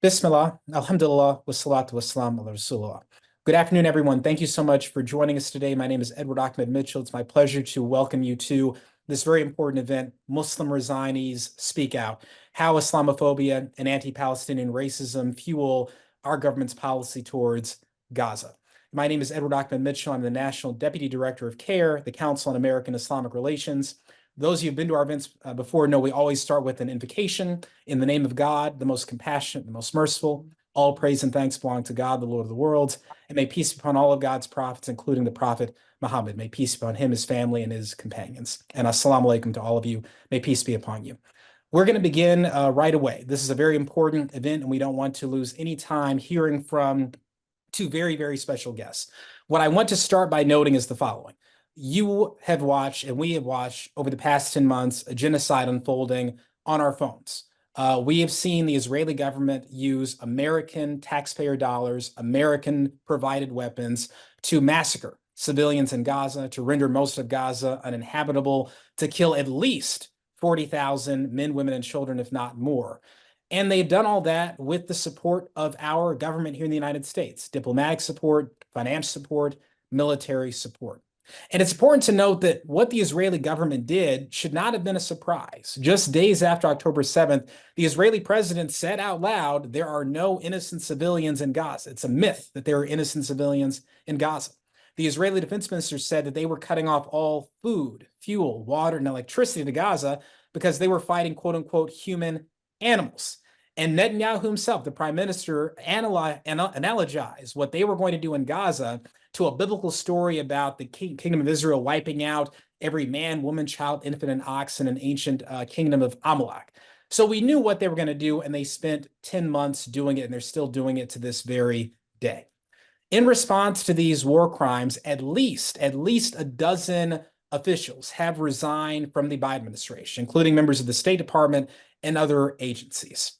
Bismillah, Alhamdulillah, wassalatu wassalam ala Rasulullah. Good afternoon, everyone. Thank you so much for joining us today. My name is Edward Ahmed Mitchell. It's my pleasure to welcome you to this very important event, Muslim Resignees Speak Out, How Islamophobia and Anti-Palestinian Racism Fuel Our Government's Policy Towards Gaza. My name is Edward Ahmed Mitchell. I'm the National Deputy Director of CAIR, the Council on American Islamic Relations. Those of you who've been to our events before know we always start with an invocation in the name of God, the most compassionate, the most merciful. All praise and thanks belong to God, the Lord of the worlds. And may peace be upon all of God's prophets, including the prophet Muhammad. May peace be upon him, his family, and his companions. And assalamu alaikum to all of you. May peace be upon you. We're going to begin right away. This is a very important event, and we don't want to lose any time hearing from two very, very special guests. What I want to start by noting is the following. You have watched, and we have watched over the past 10 months, a genocide unfolding on our phones. We have seen the Israeli government use American taxpayer dollars, American provided weapons to massacre civilians in Gaza, to render most of Gaza uninhabitable, to kill at least 40,000 men, women, and children, if not more. And they've done all that with the support of our government here in the United States, diplomatic support, financial support, military support. And it's important to note that what the Israeli government did should not have been a surprise. Just days after October 7th, the Israeli president said out loud, there are no innocent civilians in Gaza. It's a myth that there are innocent civilians in Gaza. The Israeli defense minister said that they were cutting off all food, fuel, water, and electricity to Gaza because they were fighting, quote unquote, human animals. And Netanyahu himself, the prime minister, analogized what they were going to do in Gaza to a biblical story about the kingdom of Israel wiping out every man, woman, child, infant, and ox in an ancient kingdom of Amalek. So we knew what they were going to do, and they spent 10 months doing it, and they're still doing it to this very day. In response to these war crimes, at least a dozen officials have resigned from the Biden administration, including members of the State Department and other agencies.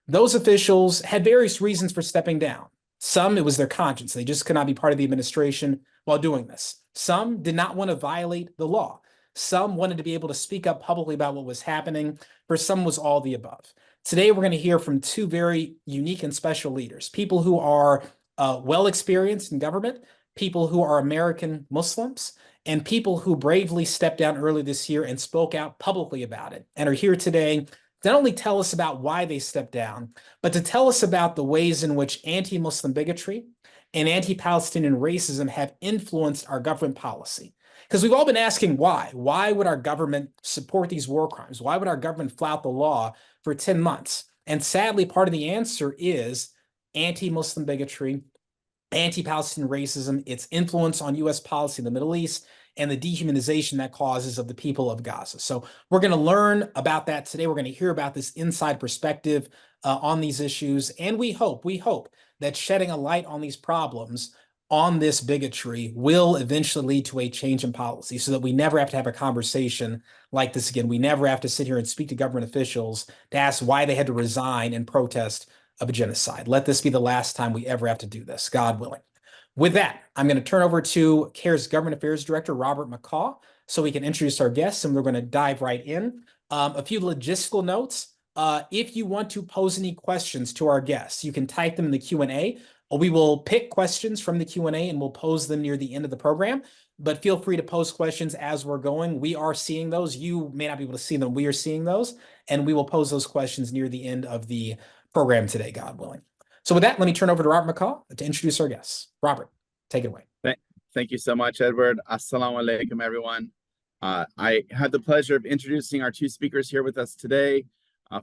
Those officials had various reasons for stepping down. Some, it was their conscience. They just could not be part of the administration while doing this. Some did not want to violate the law. Some wanted to be able to speak up publicly about what was happening. For some, was all the above. Today, we're going to hear from two very unique and special leaders, people who are well experienced in government, people who are American Muslims, and people who bravely stepped down early this year and spoke out publicly about it and are here today to not only tell us about why they stepped down, but to tell us about the ways in which anti-Muslim bigotry and anti-Palestinian racism have influenced our government policy. Because we've all been asking why. Why would our government support these war crimes? Why would our government flout the law for 10 months? And sadly, part of the answer is anti-Muslim bigotry, anti-Palestinian racism, its influence on U.S. policy in the Middle East, and the dehumanization that causes of the people of Gaza. So we're going to learn about that today. We're going to hear about this inside perspective on these issues. And we hope that shedding a light on these problems, on this bigotry, will eventually lead to a change in policy so that we never have to have a conversation like this again. We never have to sit here and speak to government officials to ask why they had to resign in protest of a genocide. Let this be the last time we ever have to do this, God willing. With that, I'm going to turn over to CAIR's Government Affairs Director, Robert McCaw, so we can introduce our guests, and we're going to dive right in. A few logistical notes. If you want to pose any questions to our guests, you can type them in the Q&A. We will pick questions from the Q&A and we'll pose them near the end of the program. But feel free to pose questions as we're going. We are seeing those. You may not be able to see them. We are seeing those, and we will pose those questions near the end of the program today, God willing. So with that, let me turn over to Robert McCaw to introduce our guests. Robert, take it away. Thank you so much, Edward. Assalamu alaikum, everyone. I had the pleasure of introducing our two speakers here with us today,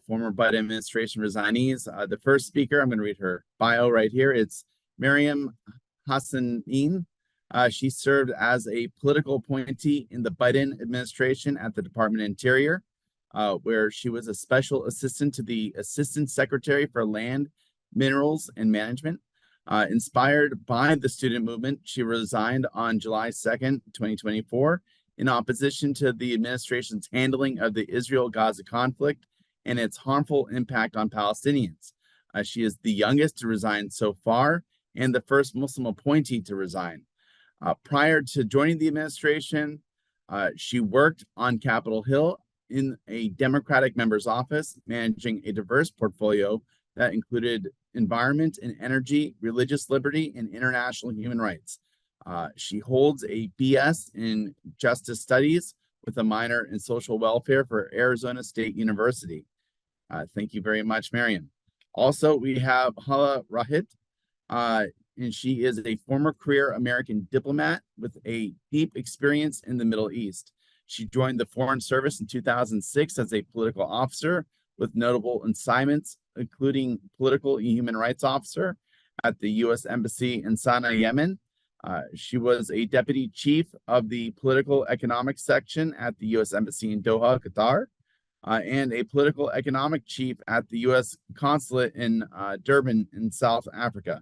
former Biden administration resignees. The first speaker, I'm going to read her bio right here. It's Miriam Hassanein. She served as a political appointee in the Biden administration at the Department of Interior, where she was a special assistant to the Assistant Secretary for Land, Minerals, and Management. Inspired by the student movement, she resigned on July 2nd, 2024, in opposition to the administration's handling of the Israel-Gaza conflict and its harmful impact on Palestinians. She is the youngest to resign so far and the first Muslim appointee to resign. Prior to joining the administration, she worked on Capitol Hill in a Democratic member's office, managing a diverse portfolio that included environment and energy, religious liberty, and international human rights. She holds a BS in Justice Studies with a minor in social welfare for Arizona State University. Thank you very much, Mariam. Also, we have Hala Rahit, and she is a former career American diplomat with a deep experience in the Middle East. She joined the Foreign Service in 2006 as a political officer with notable assignments, including political and human rights officer at the U.S. Embassy in Sana'a, Yemen. She was a deputy chief of the political economic section at the U.S. Embassy in Doha, Qatar, and a political economic chief at the U.S. consulate in Durban in South Africa.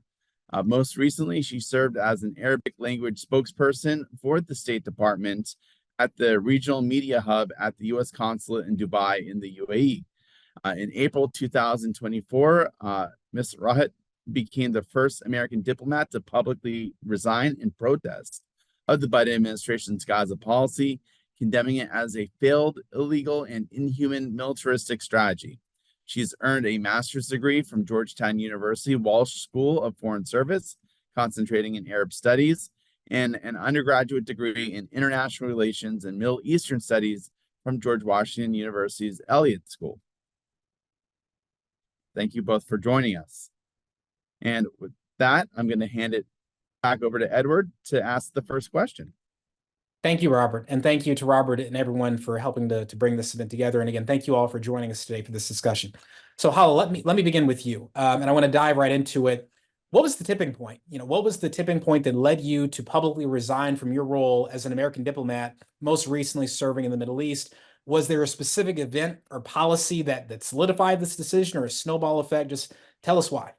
Most recently, she served as an Arabic language spokesperson for the State Department at the regional media hub at the U.S. consulate in Dubai in the UAE. In April 2024, Ms. Rahit became the first American diplomat to publicly resign in protest of the Biden administration's Gaza policy, condemning it as a failed, illegal, and inhuman militaristic strategy. She's earned a master's degree from Georgetown University Walsh School of Foreign Service, concentrating in Arab studies, and an undergraduate degree in international relations and Middle Eastern studies from George Washington University's Elliott School. Thank you both for joining us. And with that, I'm going to hand it back over to Edward to ask the first question. Thank you, Robert. And thank you to Robert and everyone for helping to bring this event together. And again, thank you all for joining us today for this discussion. So Hala, let me begin with you. And I want to dive right into it. What was the tipping point? What was the tipping point that led you to publicly resign from your role as an American diplomat, most recently serving in the Middle East? Was there a specific event or policy that solidified this decision, or a snowball effect? Just tell us why.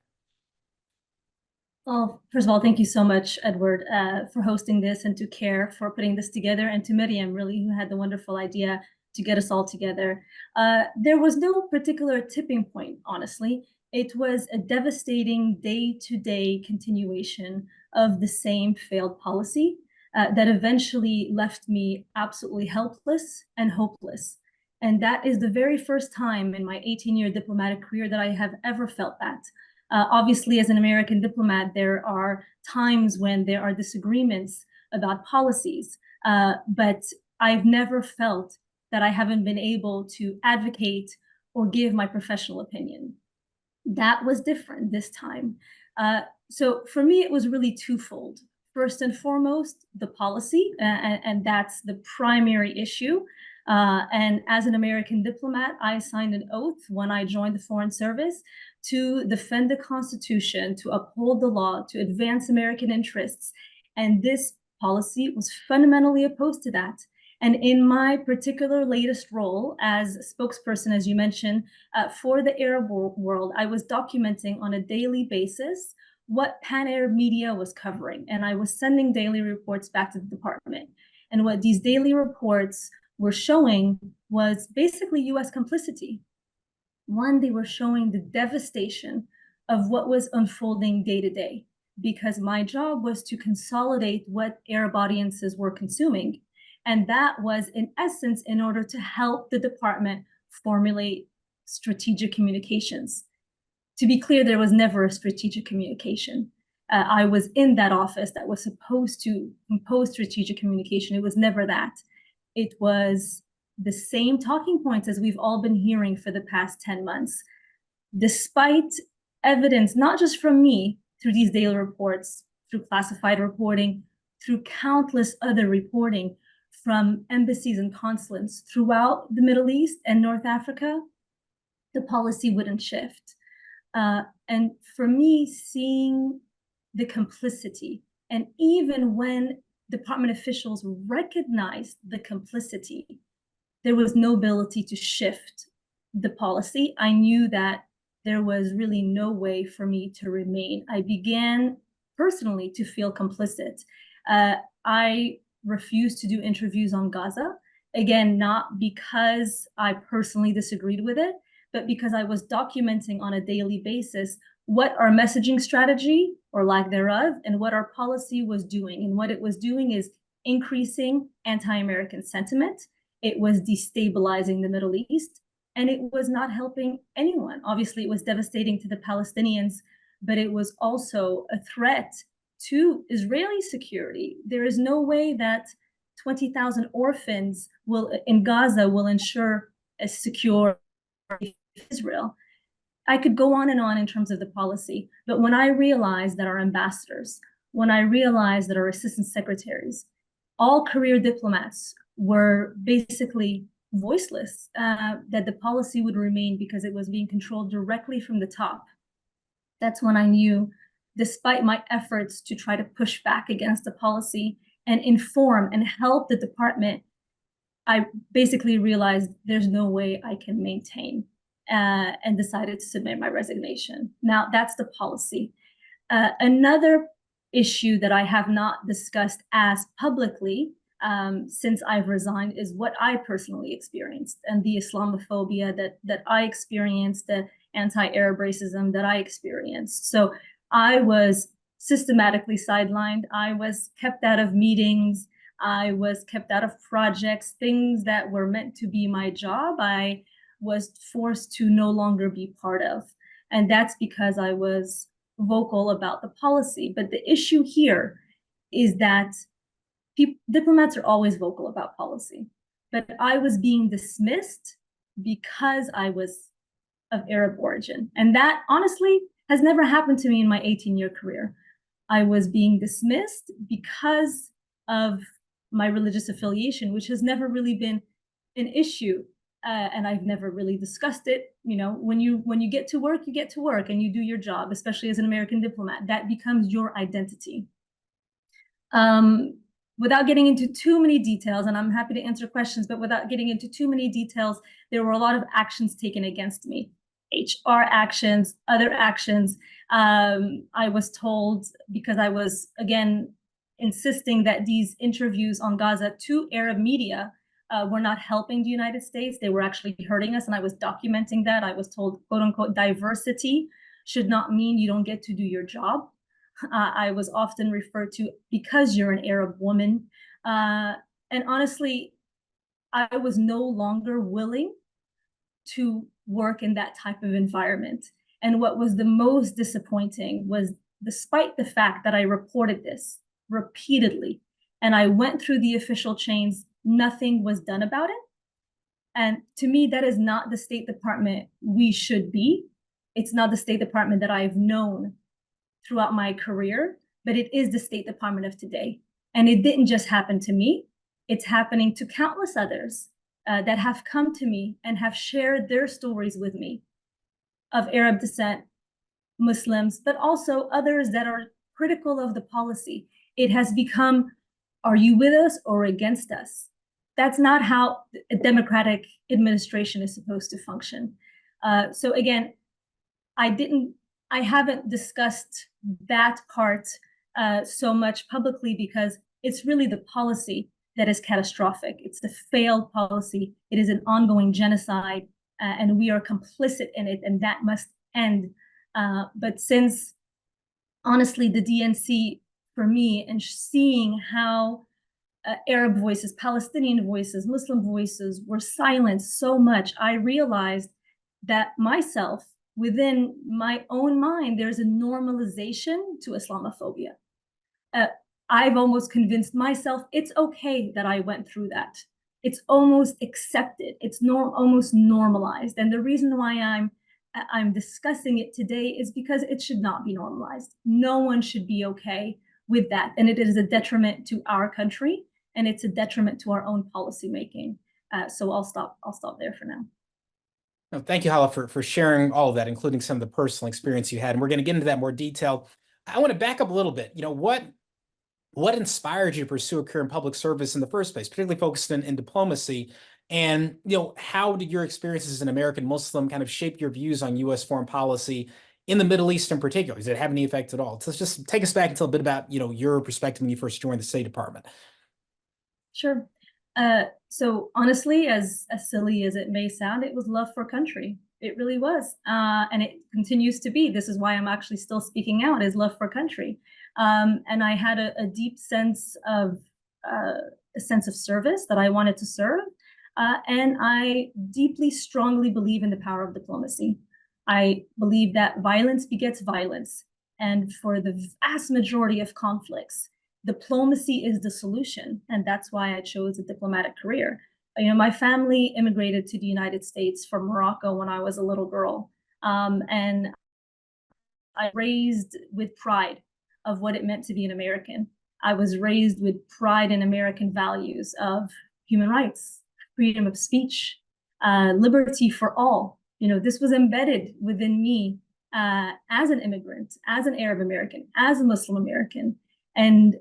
Well, first of all, thank you so much, Edward, for hosting this, and to CAIR for putting this together, and to Miriam, really, who had the wonderful idea to get us all together. There was no particular tipping point, honestly. It was a devastating day-to-day continuation of the same failed policy that eventually left me absolutely helpless and hopeless. And that is the very first time in my 18-year diplomatic career that I have ever felt that. Obviously, as an American diplomat, there are times when there are disagreements about policies, but I've never felt that I haven't been able to advocate or give my professional opinion. That was different this time. So for me, it was really twofold. First and foremost, the policy, and that's the primary issue. And as an American diplomat, I signed an oath when I joined the Foreign Service to defend the Constitution, to uphold the law, to advance American interests. And this policy was fundamentally opposed to that. And in my particular latest role as a spokesperson, as you mentioned, for the Arab world, I was documenting on a daily basis what pan-Arab media was covering. And I was sending daily reports back to the department. And what these daily reports were showing was basically US complicity. One, they were showing the devastation of what was unfolding day to day, because my job was to consolidate what Arab audiences were consuming. And that was, in essence, in order to help the department formulate strategic communications. To be clear, there was never a strategic communication. I was in that office that was supposed to impose strategic communication. It was never that. It was the same talking points as we've all been hearing for the past 10 months. Despite evidence, not just from me, through these daily reports, through classified reporting, through countless other reporting from embassies and consulates throughout the Middle East and North Africa, the policy wouldn't shift. And for me, seeing the complicity, and even when department officials recognized the complicity, there was no ability to shift the policy. I knew that there was really no way for me to remain. I began personally to feel complicit. I refused to do interviews on Gaza. Again, not because I personally disagreed with it, but because I was documenting on a daily basis what our messaging strategy, or lack thereof, and what our policy was doing. And what it was doing is increasing anti-American sentiment. It was destabilizing the Middle East, and it was not helping anyone. Obviously, it was devastating to the Palestinians, but it was also a threat to Israeli security. There is no way that 20,000 orphans in Gaza will ensure a secure Israel. I could go on in terms of the policy, but when I realized that our ambassadors, when I realized that our assistant secretaries, all career diplomats were basically voiceless, that the policy would remain because it was being controlled directly from the top, that's when I knew, despite my efforts to try to push back against the policy and inform and help the department, I basically realized there's no way I can maintain, and decided to submit my resignation. Now, that's the policy. Another issue that I have not discussed as publicly since I've resigned is what I personally experienced, and the Islamophobia that I experienced, the anti-Arab racism that I experienced. So I was systematically sidelined. I was kept out of meetings. I was kept out of projects, things that were meant to be my job. I was forced to no longer be part of. And that's because I was vocal about the policy. But the issue here is that diplomats are always vocal about policy. But I was being dismissed because I was of Arab origin. And that honestly has never happened to me in my 18-year career. I was being dismissed because of my religious affiliation, which has never really been an issue. And I've never really discussed it. You know, when you get to work, you get to work and you do your job, especially as an American diplomat. That becomes your identity. Without getting into too many details, and I'm happy to answer questions, but without getting into too many details, there were a lot of actions taken against me. HR actions, other actions. I was told, because I was, again, insisting that these interviews on Gaza to Arab media were not helping the United States. They were actually hurting us, and I was documenting that. I was told, quote unquote, diversity should not mean you don't get to do your job. I was often referred to because you're an Arab woman. And honestly, I was no longer willing to work in that type of environment. And what was the most disappointing was, despite the fact that I reported this repeatedly and I went through the official chains, nothing was done about it. And to me, that is not the State Department we should be. It's not the State Department that I've known throughout my career, but it is the State Department of today. And it didn't just happen to me. It's happening to countless others that have come to me and have shared their stories with me of Arab descent, Muslims, but also others that are critical of the policy. It has become, are you with us or against us? That's not how a democratic administration is supposed to function. So again, I haven't discussed that part so much publicly because it's really the policy that is catastrophic. It's the failed policy. It is an ongoing genocide, and we are complicit in it, and that must end. But since, honestly, the DNC, for me, and seeing how Arab voices, Palestinian voices, Muslim voices were silenced so much, I realized that myself, within my own mind, there's a normalization to Islamophobia. I've almost convinced myself it's okay that I went through that. It's almost accepted. It's almost normalized. And the reason why I'm discussing it today is because it should not be normalized. No one should be okay with that. And it is a detriment to our country, and it's a detriment to our own policymaking. So I'll stop there for now. No, thank you, Hala, for sharing all of that, including some of the personal experience you had. And we're going to get into that in more detail. I want to back up a little bit. You know, what inspired you to pursue a career in public service in the first place, particularly focused in diplomacy? And, you know, how did your experiences as an American Muslim kind of shape your views on U.S. foreign policy in the Middle East in particular? Did it have any effect at all? So let's just take us back and tell a bit about, you know, your perspective when you first joined the State Department. Sure. So honestly, as silly as it may sound, it was love for country. It really was. And it continues to be. This is why I'm actually still speaking out, is love for country. And I had a deep sense of service, that I wanted to serve. And I deeply, strongly believe in the power of diplomacy. I believe that violence begets violence. And for the vast majority of conflicts, diplomacy is the solution. And that's why I chose a diplomatic career. You know, my family immigrated to the United States from Morocco when I was a little girl. And I was raised with pride of what it meant to be an American. I was raised with pride in American values of human rights, freedom of speech, liberty for all. You know, this was embedded within me as an immigrant, as an Arab American, as a Muslim American. And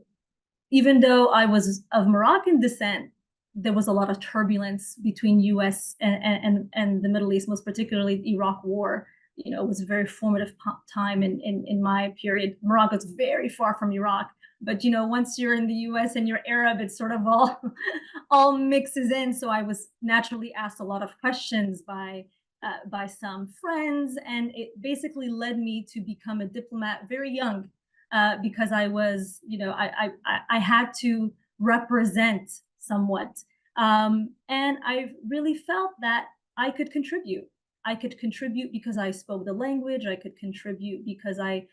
even though I was of Moroccan descent, there was a lot of turbulence between US and the Middle East, most particularly the Iraq War. You know, it was a very formative time in my period. Morocco's very far from Iraq, but you know, once you're in the US and you're Arab, it's sort of all mixes in. So I was naturally asked a lot of questions by some friends, and it basically led me to become a diplomat very young, because I was, you know, I had to represent somewhat, and I really felt that I could contribute. I could contribute because I spoke the language. I could contribute because I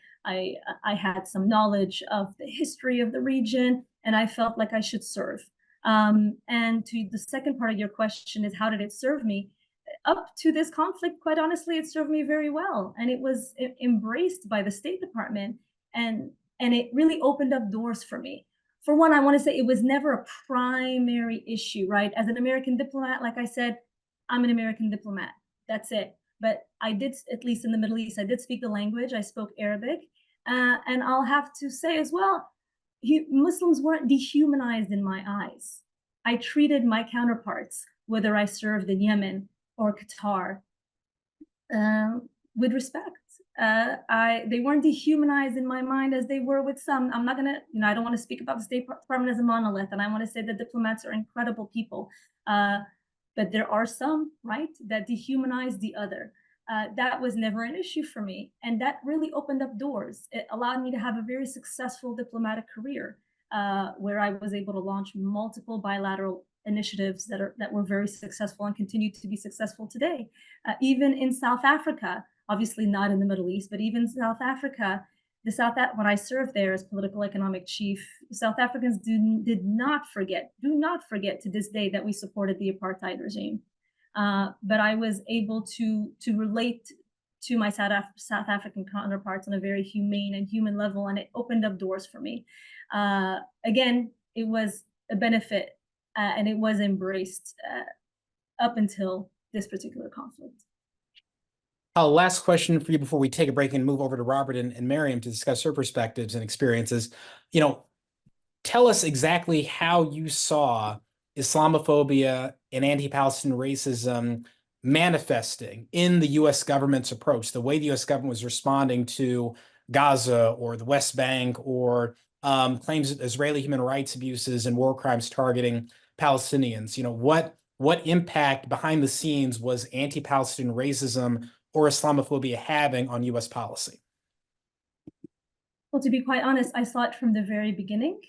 had some knowledge of the history of the region, and I felt like I should serve. And to the second part of your question is, how did it serve me? Up to this conflict, quite honestly, it served me very well, and it was embraced by the State Department, and it really opened up doors for me. For one, I want to say it was never a primary issue, right? As an American diplomat, like I said, I'm an American diplomat. That's it. But I did, at least in the Middle East, I did speak the language. I spoke Arabic. And I'll have to say as well, Muslims weren't dehumanized in my eyes. I treated my counterparts, whether I served in Yemen or Qatar, with respect. They weren't dehumanized in my mind as they were with some. I'm not gonna, you know, I don't want to speak about the State Department as a monolith, and I want to say that diplomats are incredible people. But there are some, right, that dehumanize the other. That was never an issue for me. And that really opened up doors. It allowed me to have a very successful diplomatic career, where I was able to launch multiple bilateral initiatives that were very successful and continue to be successful today. Even in South Africa, obviously not in the Middle East, but even South Africa, when I served there as political economic chief, South Africans do not forget to this day that we supported the apartheid regime. But I was able to relate to my South African counterparts on a very humane and human level, and it opened up doors for me. Again, it was a benefit, and it was embraced up until this particular conflict. Last question for you before we take a break and move over to Robert and Miriam to discuss her perspectives and experiences. You know, tell us exactly how you saw Islamophobia and anti-Palestinian racism manifesting in the U.S. government's approach, the way the U.S. government was responding to Gaza or the West Bank, or claims of Israeli human rights abuses and war crimes targeting Palestinians. You know, what impact behind the scenes was anti-Palestinian racism or Islamophobia having on U.S. policy? Well, to be quite honest, I saw it from the very beginning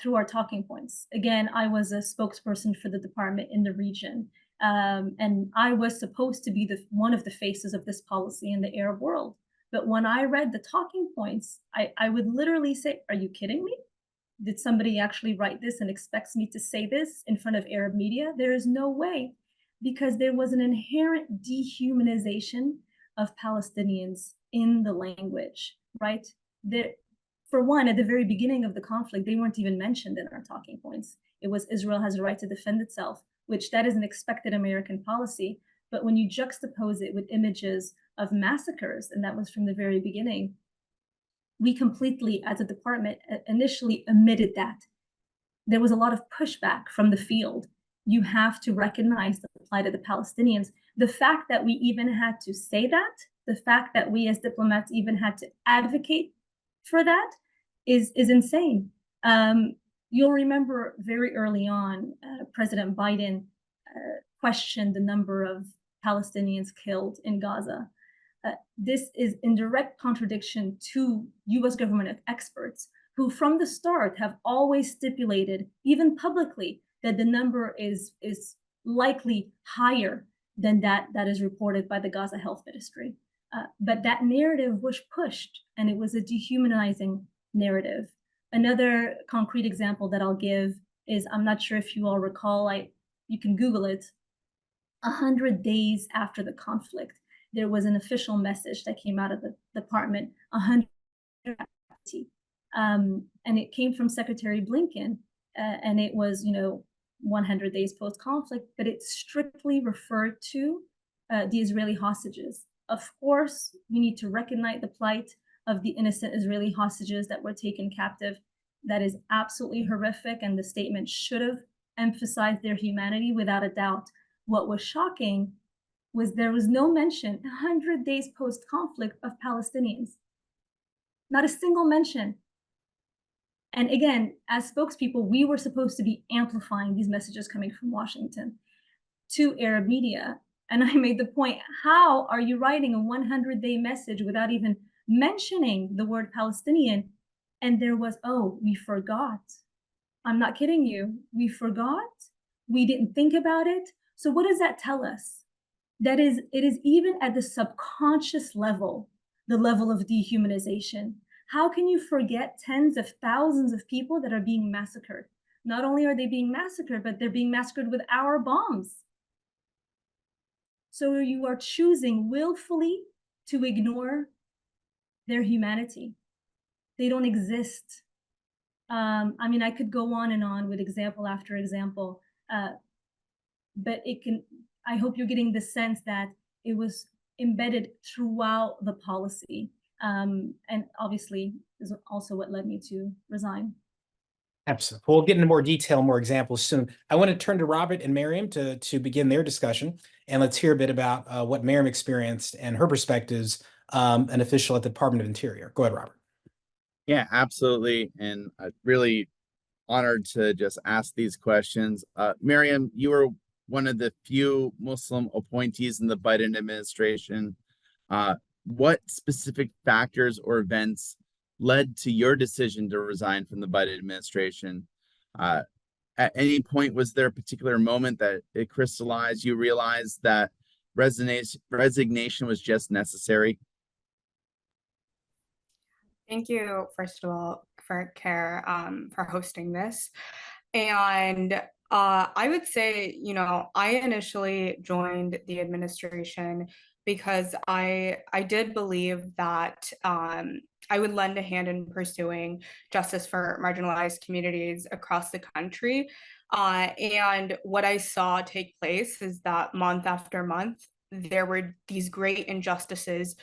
through our talking points. Again, I was a spokesperson for the department in the region, and I was supposed to be one of the faces of this policy in the Arab world. But when I read the talking points, I would literally say, are you kidding me? Did somebody actually write this and expects me to say this in front of Arab media? There is no way, because there was an inherent dehumanization of Palestinians in the language, right? For one, at the very beginning of the conflict, they weren't even mentioned in our talking points. It was Israel has a right to defend itself, which that is an expected American policy. But when you juxtapose it with images of massacres, and that was from the very beginning, we completely, as a department, initially omitted that. There was a lot of pushback from the field. You have to recognize the plight of the Palestinians. The fact that we even had to say that, the fact that we as diplomats even had to advocate for that is insane. You'll remember very early on, President Biden questioned the number of Palestinians killed in Gaza. This is in direct contradiction to US government experts who from the start have always stipulated, even publicly, that the number is likely higher than that is reported by the Gaza Health Ministry. But that narrative was pushed, and it was a dehumanizing narrative. Another concrete example that I'll give is, I'm not sure if you all recall, you can Google it, 100 days after the conflict, there was an official message that came out of the department, 100 and it came from Secretary Blinken, and it was, 100 days post-conflict, but it strictly referred to the Israeli hostages. Of course, we need to recognize the plight of the innocent Israeli hostages that were taken captive. That is absolutely horrific, and the statement should have emphasized their humanity without a doubt. What was shocking was there was no mention, 100 days post-conflict, of Palestinians. Not a single mention. And again, as spokespeople, we were supposed to be amplifying these messages coming from Washington to Arab media. And I made the point, how are you writing a 100-day message without even mentioning the word Palestinian? And there was, oh, we forgot. I'm not kidding you. We forgot. We didn't think about it. So what does that tell us? That is, it is even at the subconscious level, the level of dehumanization. How can you forget tens of thousands of people that are being massacred? Not only are they being massacred, but they're being massacred with our bombs. So you are choosing willfully to ignore their humanity. They don't exist. I mean, I could go on and on with example after example, but I hope you're getting the sense that it was embedded throughout the policy. And obviously is also what led me to resign. Absolutely. We'll get into more detail, more examples soon. I want to turn to Robert and Miriam to begin their discussion. And let's hear a bit about what Miriam experienced and her perspectives, an official at the Department of Interior. Go ahead, Robert. Yeah, absolutely. And really honored to just ask these questions. Miriam, you were one of the few Muslim appointees in the Biden administration. What specific factors or events led to your decision to resign from the Biden administration? At any point, was there a particular moment that it crystallized, you realized that resignation was just necessary? Thank you, first of all, for CAIR for hosting this. And I would say, I initially joined the administration because I did believe that I would lend a hand in pursuing justice for marginalized communities across the country. And what I saw take place is that month after month, there were these great injustices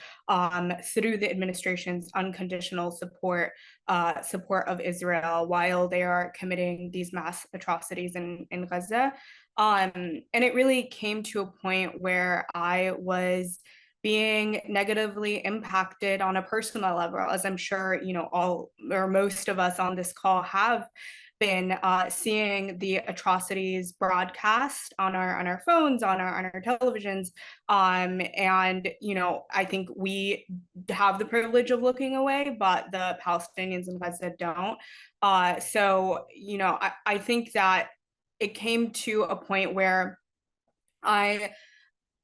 through the administration's unconditional support of Israel while they are committing these mass atrocities in Gaza. And it really came to a point where I was being negatively impacted on a personal level, as I'm sure all or most of us on this call have been seeing the atrocities broadcast on our phones, on our televisions, and I think we have the privilege of looking away, but the Palestinians in Gaza don't. So I think that it came to a point where I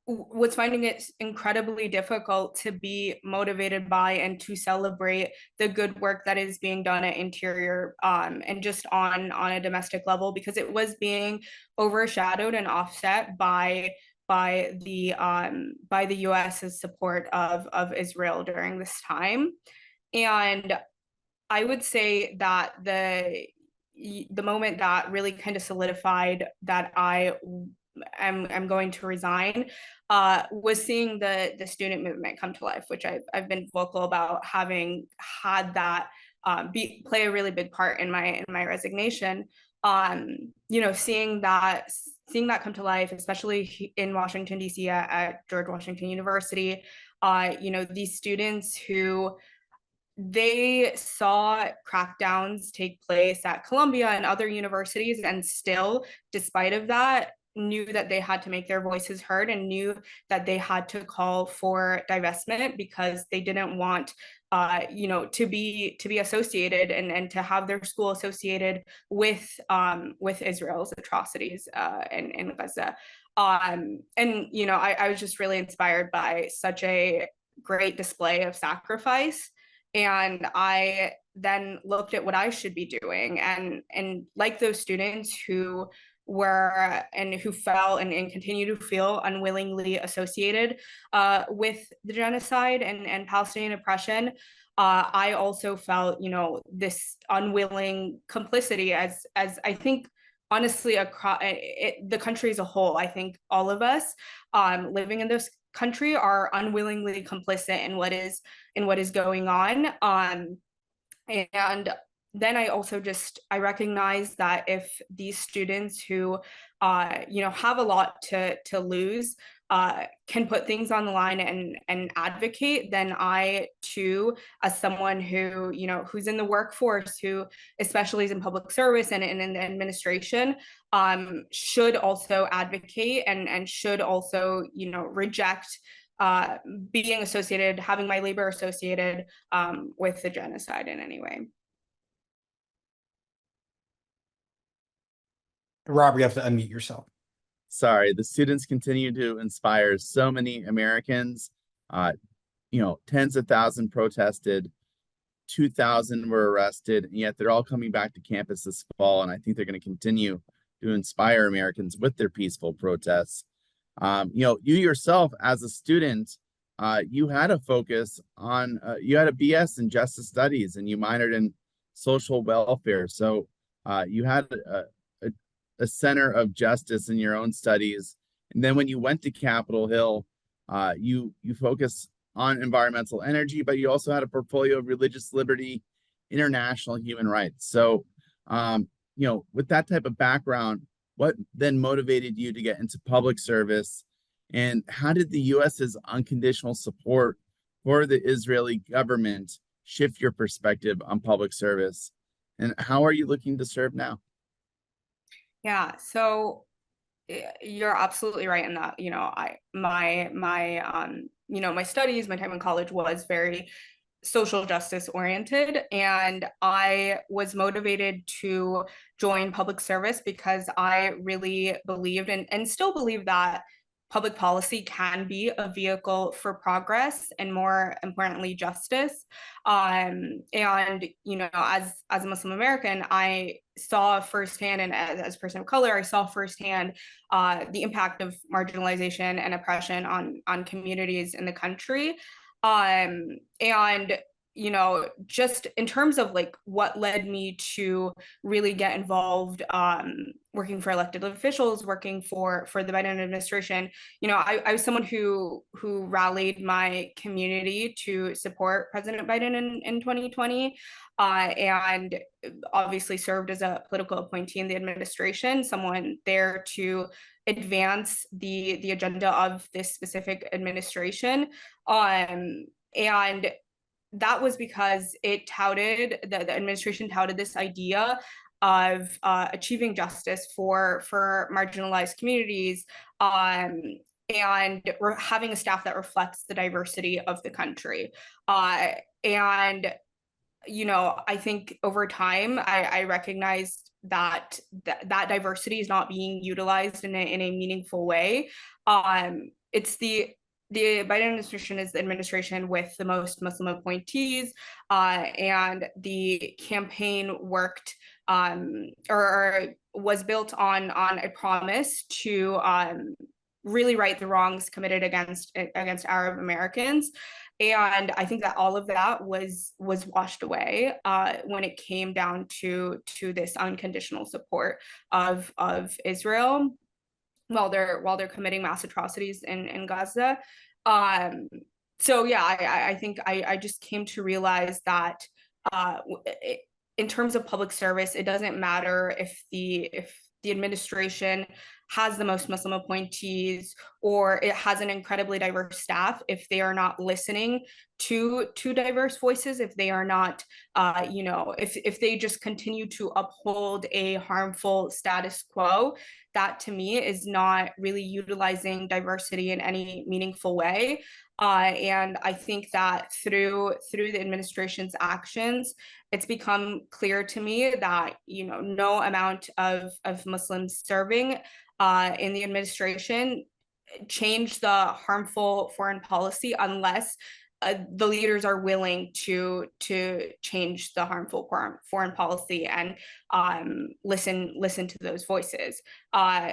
was finding it incredibly difficult to be motivated by and to celebrate the good work that is being done at Interior and just on a domestic level, because it was being overshadowed and offset by the US's support of Israel during this time. And I would say that the moment that really kind of solidified that I'm going to resign was seeing the student movement come to life, which I've been vocal about having had that play a really big part in my resignation. Seeing that come to life, especially in Washington, D.C. at George Washington University, these students who they saw crackdowns take place at Columbia and other universities, and still, despite of that, knew that they had to make their voices heard and knew that they had to call for divestment because they didn't want you know, to be associated and to have their school associated with Israel's atrocities in Gaza. And you know, I was just really inspired by such a great display of sacrifice, and I then looked at what I should be doing, and like those students who were and who felt and continue to feel unwillingly associated with the genocide and Palestinian oppression. I also felt, you know, this unwilling complicity as I think honestly across the country as a whole. I think all of us living in this country are unwillingly complicit in what is going on. And then I also I recognize that if these students who you know, have a lot to lose can put things on the line and advocate, then I too, as someone who, you know, who's in the workforce, who especially is in public service and in the administration, should also advocate and should also, you know, reject being associated, having my labor associated with the genocide in any way. Robert, you have to unmute yourself. Sorry, the students continue to inspire so many Americans. You know, tens of thousands protested, 2,000 were arrested, and yet they're all coming back to campus this fall. And I think they're going to continue to inspire Americans with their peaceful protests. You know, you yourself as a student, you had a focus on, you had a BS in justice studies and you minored in social welfare. So you had a center of justice in your own studies. And then when you went to Capitol Hill, you focused on environmental energy, but you also had a portfolio of religious liberty, international human rights. So, you know, with that type of background, what then motivated you to get into public service? And how did the US's unconditional support for the Israeli government shift your perspective on public service? And how are you looking to serve now? Yeah, so you're absolutely right in that, you know, my you know, my studies, my time in college was very social justice oriented, and I was motivated to join public service because I really believed and still believe that public policy can be a vehicle for progress and, more importantly, justice. And you know, as a Muslim American, I saw firsthand, and as a person of color, I saw firsthand the impact of marginalization and oppression on communities in the country. And you know, just in terms of like what led me to really get involved, working for elected officials, working for the Biden administration, you know, I was someone who rallied my community to support President Biden in 2020, and obviously served as a political appointee in the administration, someone there to advance the agenda of this specific administration. And that was because the administration touted this idea of achieving justice for marginalized communities, and having a staff that reflects the diversity of the country. And you know, I think over time, I recognized that diversity is not being utilized in a meaningful way. It's the Biden administration is the administration with the most Muslim appointees, and the campaign worked or was built on a promise to really right the wrongs committed against Arab Americans. And I think that all of that was washed away when it came down to this unconditional support of Israel while they're committing mass atrocities in Gaza. So yeah, I think I just came to realize that in terms of public service, it doesn't matter if the administration has the most Muslim appointees or it has an incredibly diverse staff, if they are not listening to diverse voices, if they are not, you know, if they just continue to uphold a harmful status quo, that to me is not really utilizing diversity in any meaningful way. And I think that through the administration's actions, it's become clear to me that, you know, no amount of Muslims serving in the administration change the harmful foreign policy unless the leaders are willing to change the harmful foreign policy and listen to those voices.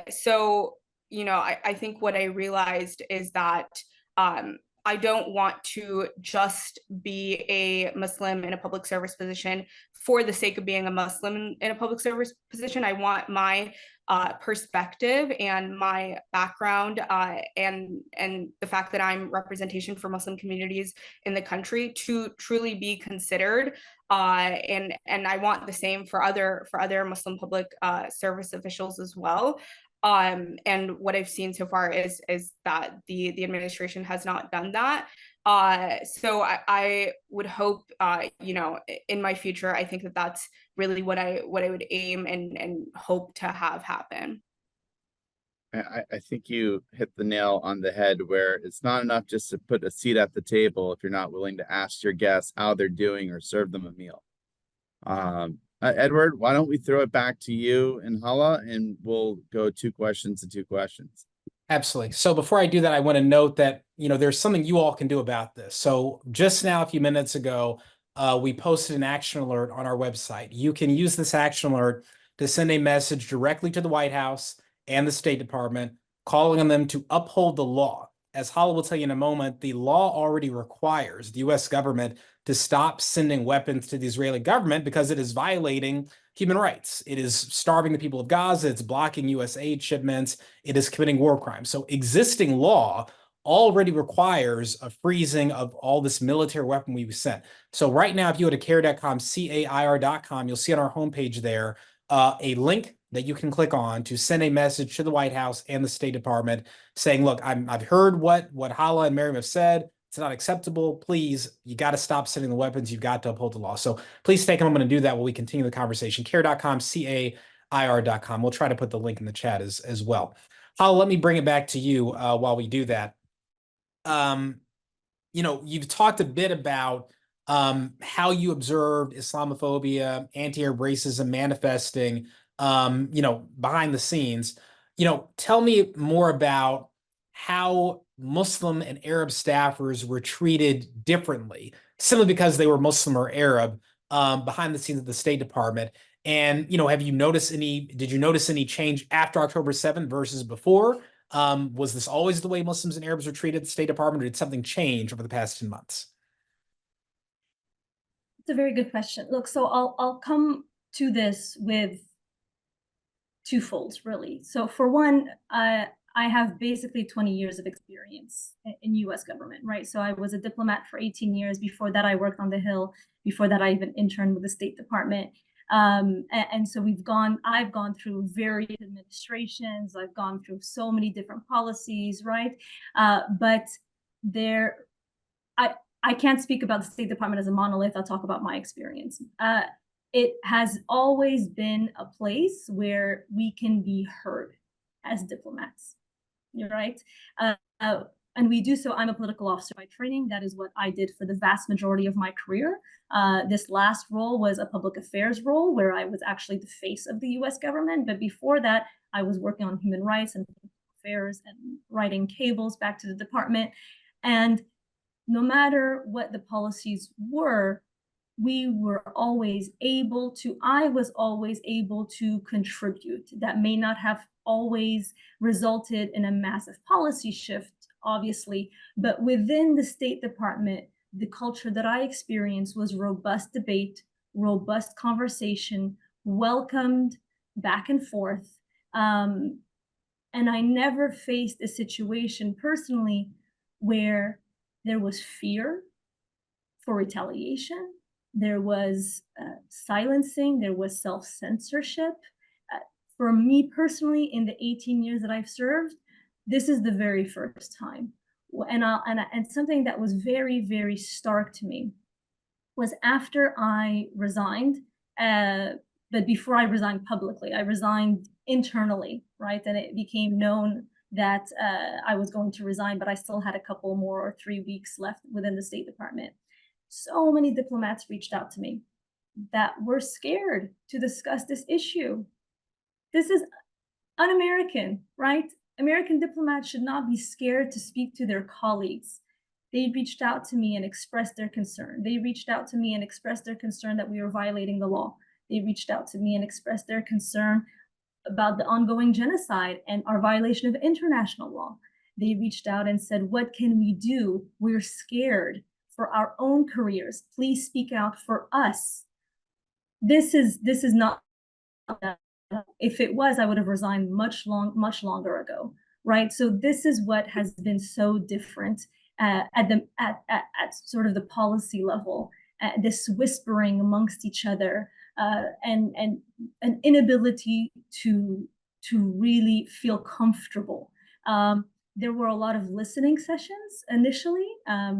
So, you know, I think what I realized is that I don't want to just be a Muslim in a public service position for the sake of being a Muslim in a public service position. I want my perspective and my background and the fact that I'm representation for Muslim communities in the country to truly be considered. And I want the same for other Muslim public service officials as well. And what I've seen so far is that the administration has not done that. So I would hope, you know, in my future, I think that that's really what I would aim and hope to have happen. I think you hit the nail on the head, where it's not enough just to put a seat at the table if you're not willing to ask your guests how they're doing or serve them a meal. Edward, why don't we throw it back to you and Hala, and we'll go 2 questions and 2 questions. Absolutely. So before I do that, I want to note that, you know, there's something you all can do about this. So just now, a few minutes ago, we posted an action alert on our website. You can use this action alert to send a message directly to the White House and the State Department, calling on them to uphold the law. As Hala will tell you in a moment, the law already requires the U.S. government to stop sending weapons to the Israeli government because it is violating human rights. It is starving the people of Gaza. It's blocking U.S. aid shipments. It is committing war crimes. So existing law already requires a freezing of all this military weapon we've sent. So right now, if you go to CAIR.com, CAIR.com, you'll see on our homepage there a link that you can click on to send a message to the White House and the State Department saying, look, I've heard what Hala and Miriam have said. It's not acceptable. Please, you got to stop sending the weapons. You've got to uphold the law. So please take a moment to do that while we continue the conversation. CAIR.com, CAIR.com. We'll try to put the link in the chat as well. Hala, let me bring it back to you while we do that. You know, you've talked a bit about how you observed Islamophobia, anti-Arab racism manifesting, you know, behind the scenes. You know, tell me more about how Muslim and Arab staffers were treated differently, simply because they were Muslim or Arab, behind the scenes of the State Department. And, you know, did you notice any change after October 7th versus before? Was this always the way Muslims and Arabs were treated at the State Department, or did something change over the past 10 months? It's a very good question. Look, so I'll come to this with twofold, really. So for one, I have basically 20 years of experience in U.S. government, right? So I was a diplomat for 18 years. Before that, I worked on the Hill. Before that, I even interned with the State Department. And so I've gone through various administrations. I've gone through so many different policies, right? But I can't speak about the State Department as a monolith. I'll talk about my experience. It has always been a place where we can be heard as diplomats, right? And we do so. I'm a political officer by training. That is what I did for the vast majority of my career. This last role was a public affairs role where I was actually the face of the US government. But before that, I was working on human rights and affairs and writing cables back to the department. And no matter what the policies were, I was always able to contribute. That may not have always resulted in a massive policy shift, obviously, but within the State Department, the culture that I experienced was robust debate, robust conversation, welcomed back and forth. And I never faced a situation personally where there was fear for retaliation. There was silencing, there was self-censorship. For me personally, in the 18 years that I've served, this is the very first time. And something that was very, very stark to me was after I resigned, but before I resigned publicly, I resigned internally, right? And it became known that I was going to resign, but I still had a couple more or 3 weeks left within the State Department. So many diplomats reached out to me that were scared to discuss this issue. This is un-American, right? American diplomats should not be scared to speak to their colleagues. They reached out to me and expressed their concern. They reached out to me and expressed their concern that we were violating the law. They reached out to me and expressed their concern about the ongoing genocide and our violation of international law. They reached out and said, what can we do? We're scared for our own careers. Please speak out for us. This is not, if it was, I would have resigned much longer ago, right? So this is what has been so different at sort of the policy level, this whispering amongst each other, and an inability to really feel comfortable. There were a lot of listening sessions initially.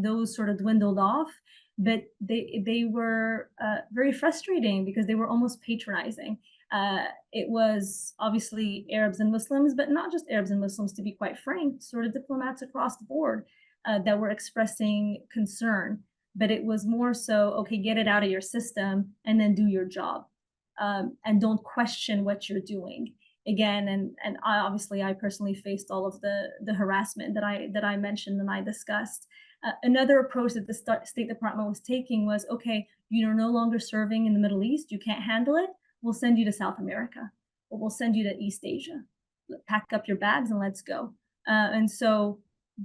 Those sort of dwindled off, but they were very frustrating because they were almost patronizing. It was obviously Arabs and Muslims, but not just Arabs and Muslims, to be quite frank, sort of diplomats across the board that were expressing concern. But it was more so, okay, get it out of your system and then do your job, and don't question what you're doing. Again, and I personally faced all of the harassment that I mentioned and I discussed. Another approach that the State Department was taking was, okay, you're no longer serving in the Middle East, you can't handle it, we'll send you to South America, or we'll send you to East Asia. Pack up your bags and let's go. And so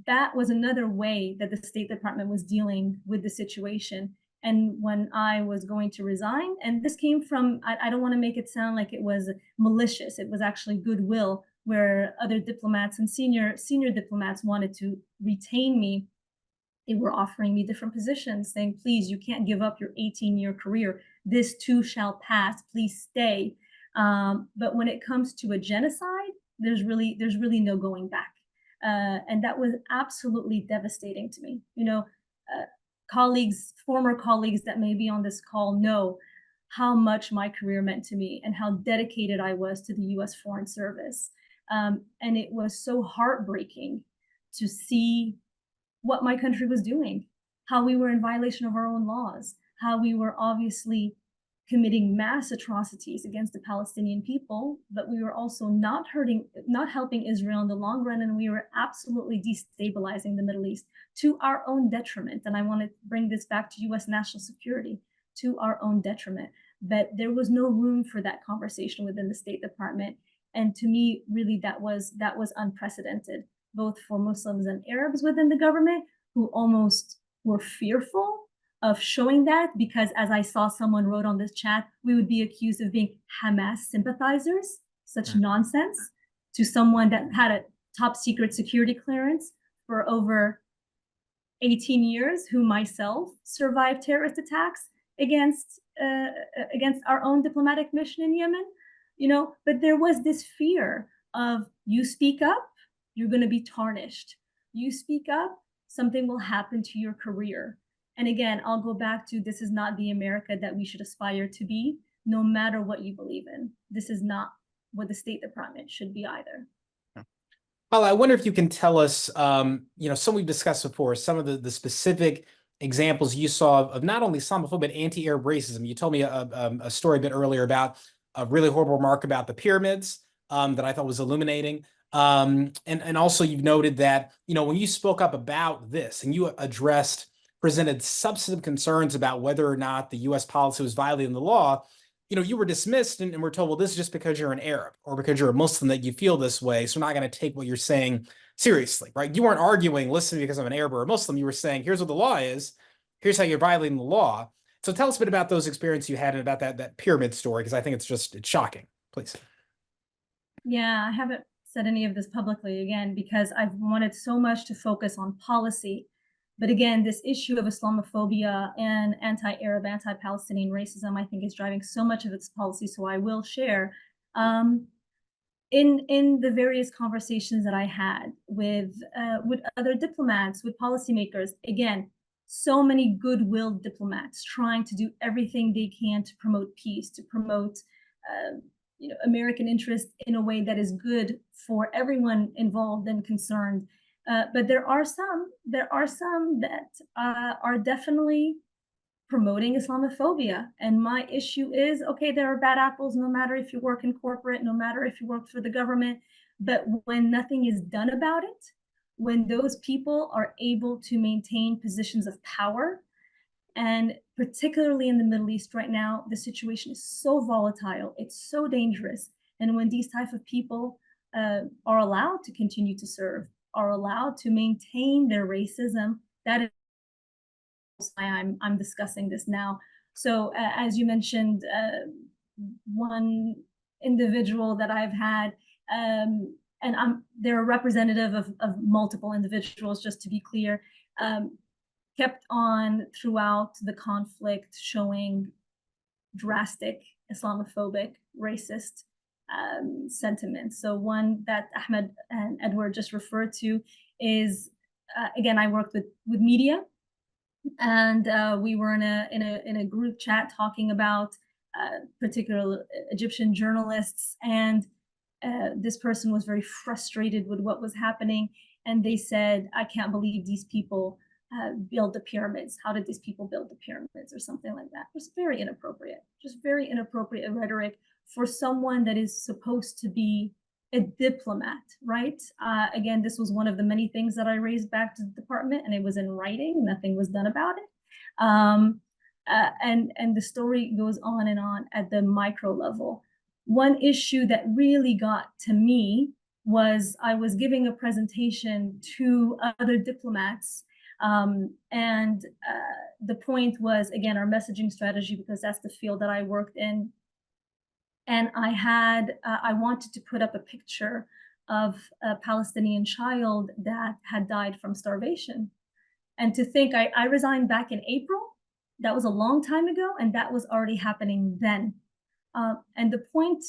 that was another way that the State Department was dealing with the situation. And when I was going to resign, and this came from, I don't want to make it sound like it was malicious, it was actually goodwill, where other diplomats and senior diplomats wanted to retain me. They were offering me different positions, saying, please, you can't give up your 18-year career. This too shall pass, please stay. But when it comes to a genocide, there's really no going back. And that was absolutely devastating to me. You know, former colleagues that may be on this call know how much my career meant to me and how dedicated I was to the U.S. Foreign Service. And it was so heartbreaking to see what my country was doing, how we were in violation of our own laws, how we were obviously committing mass atrocities against the Palestinian people, but we were also not helping Israel in the long run, and we were absolutely destabilizing the Middle East to our own detriment. And I want to bring this back to U.S. national security, to our own detriment. But there was no room for that conversation within the State Department. And to me, really, that was unprecedented, both for Muslims and Arabs within the government, who almost were fearful of showing that, because as I saw someone wrote on this chat, we would be accused of being Hamas sympathizers, such nonsense, to someone that had a top secret security clearance for over 18 years, who myself survived terrorist attacks against our own diplomatic mission in Yemen, you know. But there was this fear of, you speak up, you're going to be tarnished. You speak up, something will happen to your career. And again, I'll go back to, this is not the America that we should aspire to be, no matter what you believe in. This is not what the State Department should be either. Well, I wonder if you can tell us, you know, some we've discussed before, some of the specific examples you saw of not only Islamophobia, but anti-Arab racism. You told me a story a bit earlier about a really horrible remark about the pyramids that I thought was illuminating. And also you've noted that, you know, when you spoke up about this and you presented substantive concerns about whether or not the U.S. policy was violating the law, you know, you were dismissed and were told, well, this is just because you're an Arab or because you're a Muslim that you feel this way, so we're not going to take what you're saying seriously, right? You weren't arguing, listen, because I'm an Arab or a Muslim. You were saying, here's what the law is, here's how you're violating the law. So tell us a bit about those experiences you had and about that pyramid story, because I think it's shocking. Please. Yeah, I haven't said any of this publicly, again, because I've wanted so much to focus on policy. But again, this issue of Islamophobia and anti-Arab, anti-Palestinian racism, I think, is driving so much of its policy. So I will share in the various conversations that I had with other diplomats, with policymakers. Again, so many goodwill diplomats trying to do everything they can to promote peace, to promote American interest in a way that is good for everyone involved and concerned. But there are some that are definitely promoting Islamophobia. And my issue is, okay, there are bad apples, no matter if you work in corporate, no matter if you work for the government, but when nothing is done about it, when those people are able to maintain positions of power, and particularly in the Middle East right now, the situation is so volatile, it's so dangerous. And when these type of people are allowed to continue to serve, are allowed to maintain their racism, that is why I'm discussing this now. So as you mentioned, one individual that I've had, and they're a representative of multiple individuals, just to be clear, kept on throughout the conflict showing drastic Islamophobic, racist sentiments. So one that Ahmed and Edward just referred to is, again, I worked with media, and we were in a group chat talking about particular Egyptian journalists, and this person was very frustrated with what was happening, and they said, "I can't believe these people build the pyramids. How did these people build the pyramids?" or something like that. It was very inappropriate, just very inappropriate rhetoric for someone that is supposed to be a diplomat, right? Again, this was one of the many things that I raised back to the department, and it was in writing. Nothing was done about it. And the story goes on and on at the micro level. One issue that really got to me was I was giving a presentation to other diplomats, and the point was, again, our messaging strategy, because that's the field that I worked in. And I wanted to put up a picture of a Palestinian child that had died from starvation. And to think I resigned back in April, that was a long time ago, and that was already happening then. And the point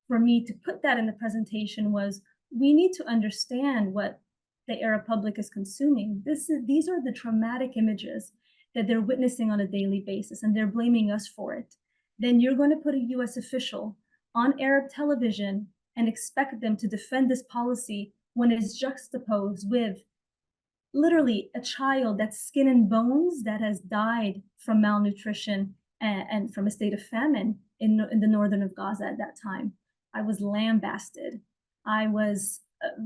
for me to put that in the presentation was, we need to understand what the Arab public is consuming. These are the traumatic images that they're witnessing on a daily basis, and they're blaming us for it. Then you're going to put a US official on Arab television and expect them to defend this policy when it's juxtaposed with literally a child that's skin and bones that has died from malnutrition and from a state of famine in the northern of Gaza at that time. I was lambasted. I was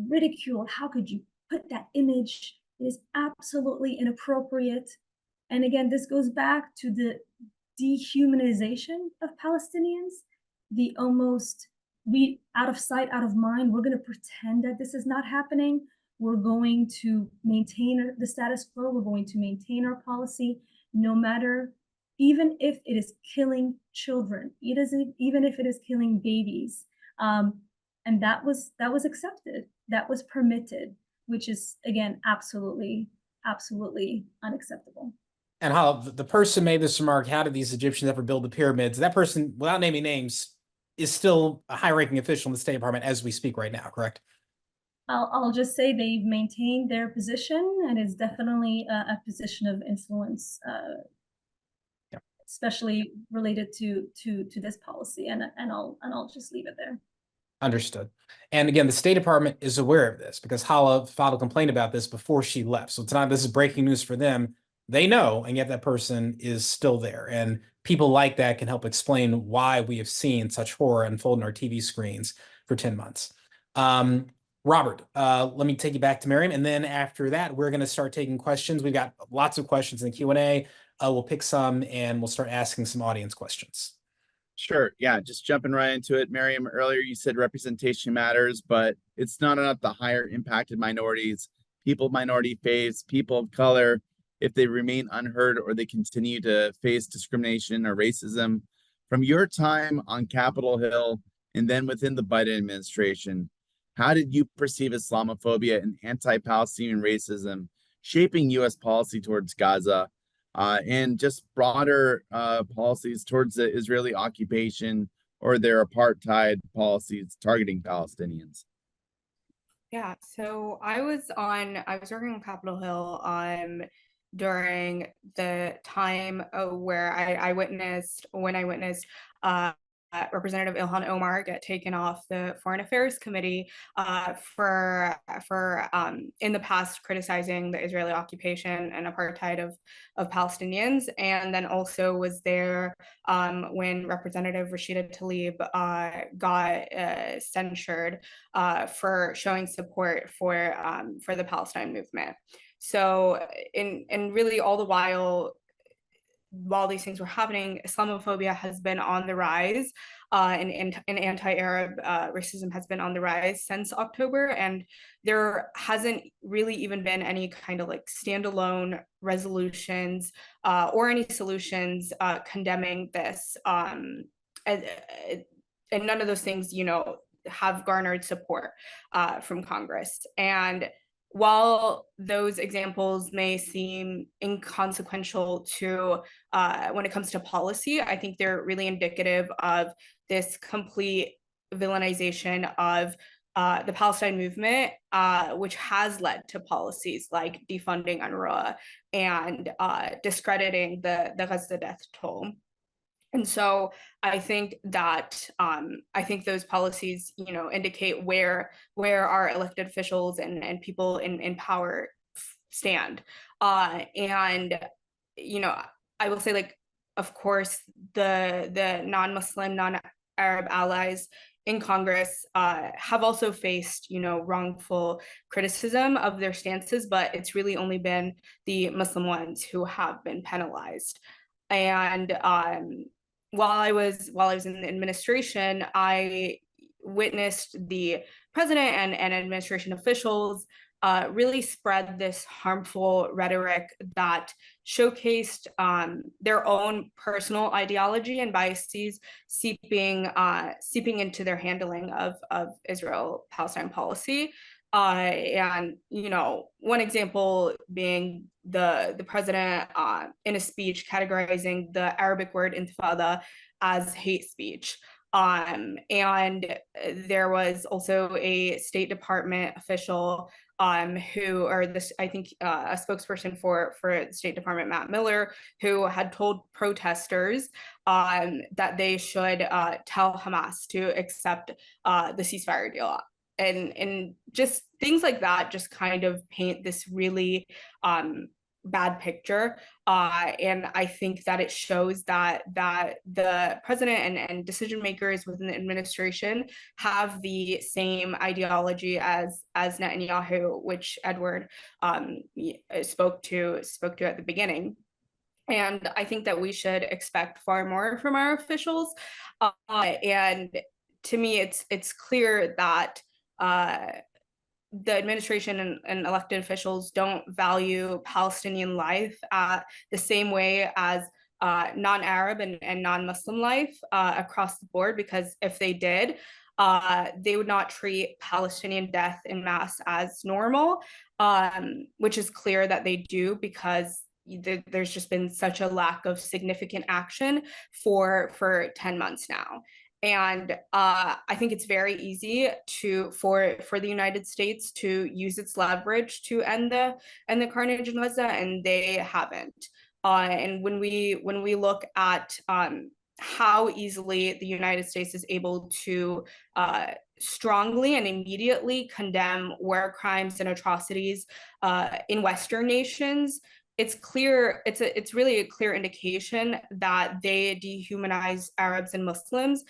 ridiculed. How could you put that image? It is absolutely inappropriate. And again, this goes back to the dehumanization of Palestinians, the almost, we out of sight, out of mind, we're going to pretend that this is not happening. We're going to maintain the status quo. We're going to maintain our policy, no matter, even if it is killing children, even if it is killing babies. And that was accepted. That was permitted, which is, again, absolutely, absolutely unacceptable. And how the person made this remark, how did these Egyptians ever build the pyramids? That person, without naming names, is still a high-ranking official in the State Department as we speak right now, correct? I'll just say they've maintained their position, and it's definitely a position of influence, especially related to this policy. And I'll just leave it there. Understood. And again, the State Department is aware of this because Hala filed a complaint about this before she left. So tonight, this is breaking news for them. They know, and yet that person is still there. And people like that can help explain why we have seen such horror unfold on our TV screens for 10 months. Robert, let me take you back to Miriam. And then after that, we're going to start taking questions. We've got lots of questions in the Q&A. We'll pick some and we'll start asking some audience questions. Sure. Yeah, just jumping right into it. Miriam, earlier you said representation matters, but it's not enough to hire impacted minorities, people of minority faiths, people of color, if they remain unheard or they continue to face discrimination or racism. From your time on Capitol Hill and then within the Biden administration, how did you perceive Islamophobia and anti-Palestinian racism shaping U.S. policy towards Gaza and just broader policies towards the Israeli occupation or their apartheid policies targeting Palestinians? Yeah, so I was working on Capitol Hill during the time where I witnessed Representative Ilhan Omar get taken off the Foreign Affairs Committee for in the past criticizing the Israeli occupation and apartheid of Palestinians, and then also was there when Representative Rashida Tlaib got censured for showing support for the Palestine movement. So, and really all the while these things were happening, Islamophobia has been on the rise, and anti-Arab racism has been on the rise since October, and there hasn't really even been any kind of like standalone resolutions or any solutions condemning this, and none of those things, you know, have garnered support from Congress. And while those examples may seem inconsequential to when it comes to policy, I think they're really indicative of this complete villainization of the Palestine movement, which has led to policies like defunding UNRWA and discrediting the Gaza death toll. And so I think that I think those policies, you know, indicate where our elected officials and people in power stand. And you know, I will say, like, of course, the non-Muslim, non-Arab allies in Congress have also faced, you know, wrongful criticism of their stances, but it's really only been the Muslim ones who have been penalized. And while I was in the administration, I witnessed the president and administration officials really spread this harmful rhetoric that showcased their own personal ideology and biases seeping into their handling of Israel-Palestine policy. And you know, one example being the president in a speech categorizing the Arabic word intifada as hate speech. And there was also a State Department official who, or this, I think a spokesperson for the State Department, Matt Miller, who had told protesters that they should tell Hamas to accept the ceasefire deal. And just things like that just kind of paint this really bad picture. And I think that it shows that the president and decision makers within the administration have the same ideology as Netanyahu, which Edward spoke to at the beginning. And I think that we should expect far more from our officials. And to me, it's clear that the administration and elected officials don't value Palestinian life the same way as non-Arab and non-Muslim life across the board, because if they did, they would not treat Palestinian death en masse as normal, which is clear that they do, because there's just been such a lack of significant action for 10 months now. And I think it's very easy for the United States to use its leverage to end the carnage in Gaza, and they haven't. And when we look at how easily the United States is able to strongly and immediately condemn war crimes and atrocities in Western nations, it's clear, it's really a clear indication that they dehumanize Arabs and Muslims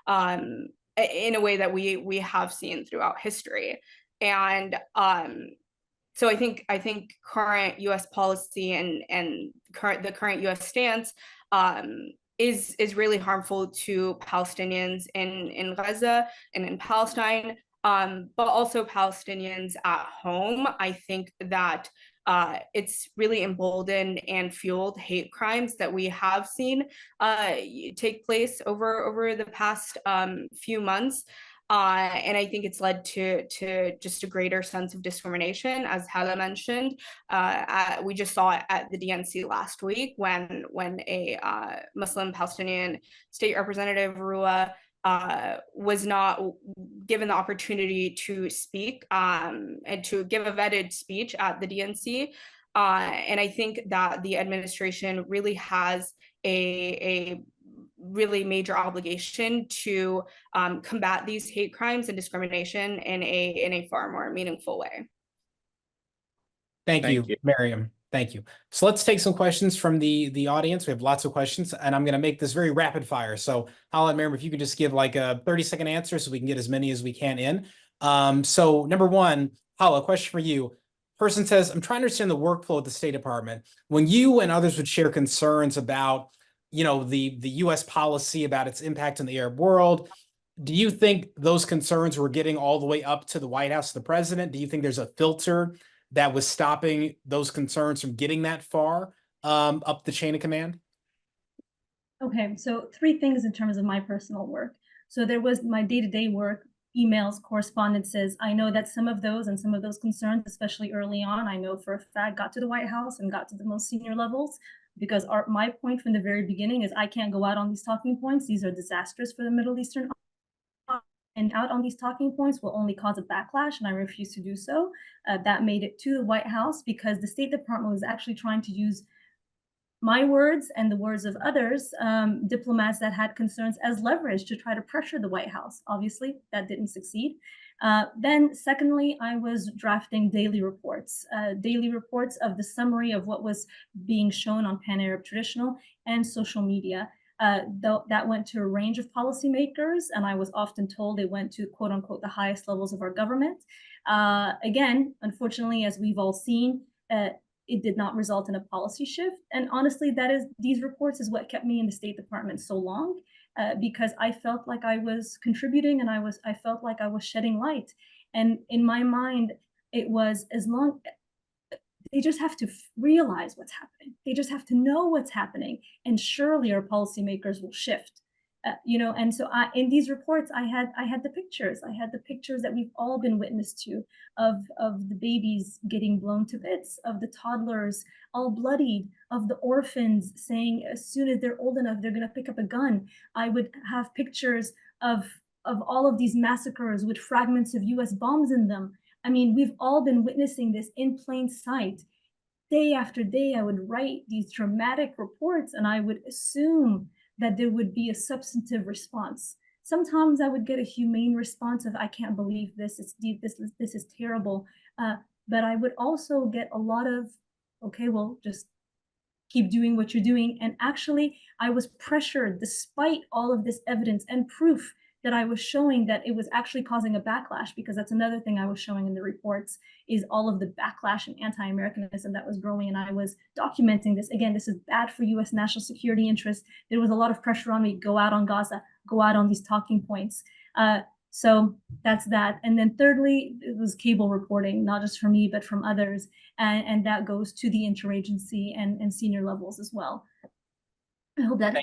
in a way that we have seen throughout history. And so I think current U.S. policy and the current U.S. stance is really harmful to Palestinians in Gaza and in Palestine, but also Palestinians at home. I think that it's really emboldened and fueled hate crimes that we have seen take place over the past few months. And I think it's led to just a greater sense of discrimination, as Hala mentioned. We just saw it at the DNC last week when a Muslim Palestinian state representative, Rua, was not given the opportunity to speak and to give a vetted speech at the DNC. And I think that the administration really has a really major obligation to combat these hate crimes and discrimination in a far more meaningful way. Thank Thank you, you. Miriam. Thank you. So let's take some questions from the audience. We have lots of questions, and I'm going to make this very rapid fire. So Hala and Miriam, if you could just give like a 30-second answer so we can get as many as we can in. So number one, Hala, a question for you. Person says, I'm trying to understand the workflow at the State Department. When you and others would share concerns about, the U.S. policy about its impact on the Arab world, do you think those concerns were getting all the way up to the White House, the president? Do you think there's a filter that was stopping those concerns from getting that far up the chain of command? Okay, so 3 things in terms of my personal work. So there was my day-to-day work, emails, correspondences. I know that some of those concerns, especially early on, I know for a fact got to the White House and got to the most senior levels, because my point from the very beginning is I can't go out on these talking points. These are disastrous for the Middle Eastern, and out on these talking points will only cause a backlash, and I refuse to do so. That made it to the White House because the State Department was actually trying to use my words and the words of others, diplomats that had concerns, as leverage to try to pressure the White House. Obviously, that didn't succeed. Then secondly, I was drafting daily reports of the summary of what was being shown on Pan-Arab Traditional and social media. Though that went to a range of policymakers, and I was often told it went to quote unquote the highest levels of our government. Again, unfortunately, as we've all seen, it did not result in a policy shift. And honestly, these reports is what kept me in the State Department so long, because I felt like I was contributing, and I felt like I was shedding light. And in my mind, it was they just have to realize what's happening. They just have to know what's happening, and surely our policymakers will shift. And so in these reports, I had the pictures. I had the pictures that we've all been witness to of the babies getting blown to bits, of the toddlers all bloodied, of the orphans saying as soon as they're old enough, they're going to pick up a gun. I would have pictures of all of these massacres with fragments of US bombs in them. I mean, we've all been witnessing this in plain sight. Day after day, I would write these dramatic reports, and I would assume that there would be a substantive response. Sometimes I would get a humane response of, I can't believe this, it's deep, this is terrible. But I would also get a lot of, okay, well, just keep doing what you're doing. And actually, I was pressured, despite all of this evidence and proof that I was showing, that it was actually causing a backlash, because that's another thing I was showing in the reports, is all of the backlash and anti-Americanism that was growing. And I was documenting this. Again, this is bad for US national security interests. There was a lot of pressure on me, go out on Gaza, go out on these talking points. So that's that. And then thirdly, it was cable reporting, not just from me, but from others. And that goes to the interagency and senior levels as well. I hope that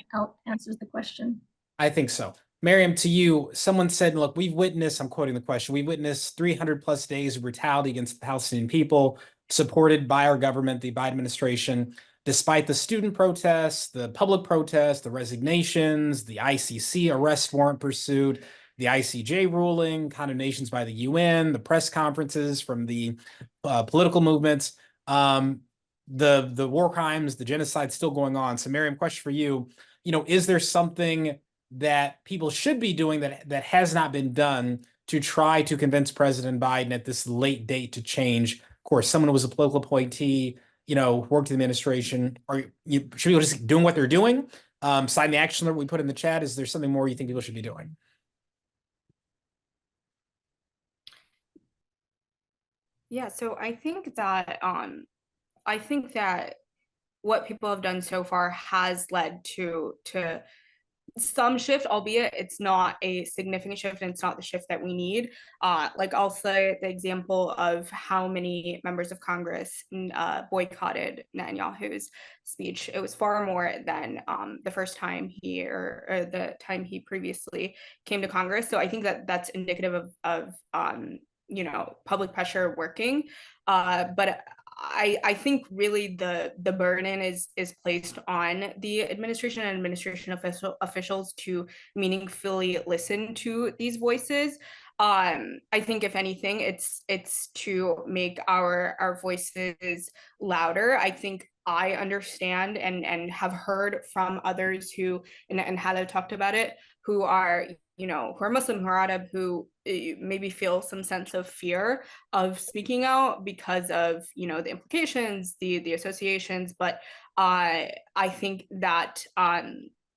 answers the question. I think so. Miriam, to you, someone said, look, we've witnessed, I'm quoting the question, we witnessed 300 plus days of brutality against the Palestinian people, supported by our government, the Biden administration, despite the student protests, the public protests, the resignations, the ICC arrest warrant pursuit, the ICJ ruling, condemnations by the UN, the press conferences from the political movements, the war crimes, the genocide still going on. So Miriam, question for you, is there something that people should be doing that has not been done to try to convince President Biden at this late date to change? Of course, someone who was a political appointee, worked in the administration, should people just doing what they're doing? Sign the action that we put in the chat. Is there something more you think people should be doing? Yeah, so I think that what people have done so far has led to some shift, albeit it's not a significant shift, and it's not the shift that we need. Like I'll say the example of how many members of Congress boycotted Netanyahu's speech. It was far more than the first time or the time he previously came to Congress. So I think that that's indicative of public pressure working. But I think really the burden is placed on the administration and administration officials to meaningfully listen to these voices. I think if anything, it's to make our voices louder. I think I understand and have heard from others who and Hala talked about it, who are who are Muslim, who are Arab, who maybe feel some sense of fear of speaking out because of the implications, the associations. But I think that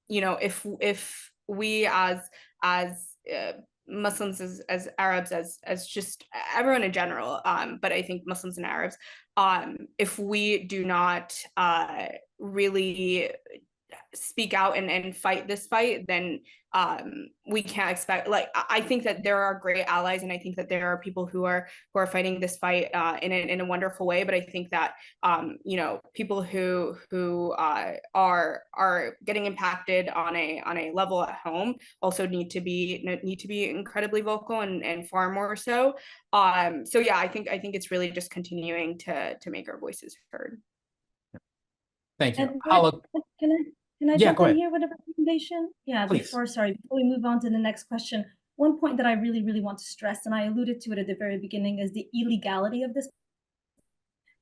if we as Muslims, as Arabs, as just everyone in general, but I think Muslims and Arabs, if we do not really speak out and fight this fight, then we can't expect, like, I think that there are great allies, and I think that there are people who are fighting this fight in a wonderful way. But I think that people who are getting impacted on a level at home also need to be incredibly vocal, and far more so. So yeah, I think it's really just continuing to make our voices heard. Thank you. Edward, Hala, can I yeah, jump go in ahead. here with a recommendation? Yeah, Please. before we move on to the next question, one point that I really, really want to stress, and I alluded to it at the very beginning, is the illegality of this.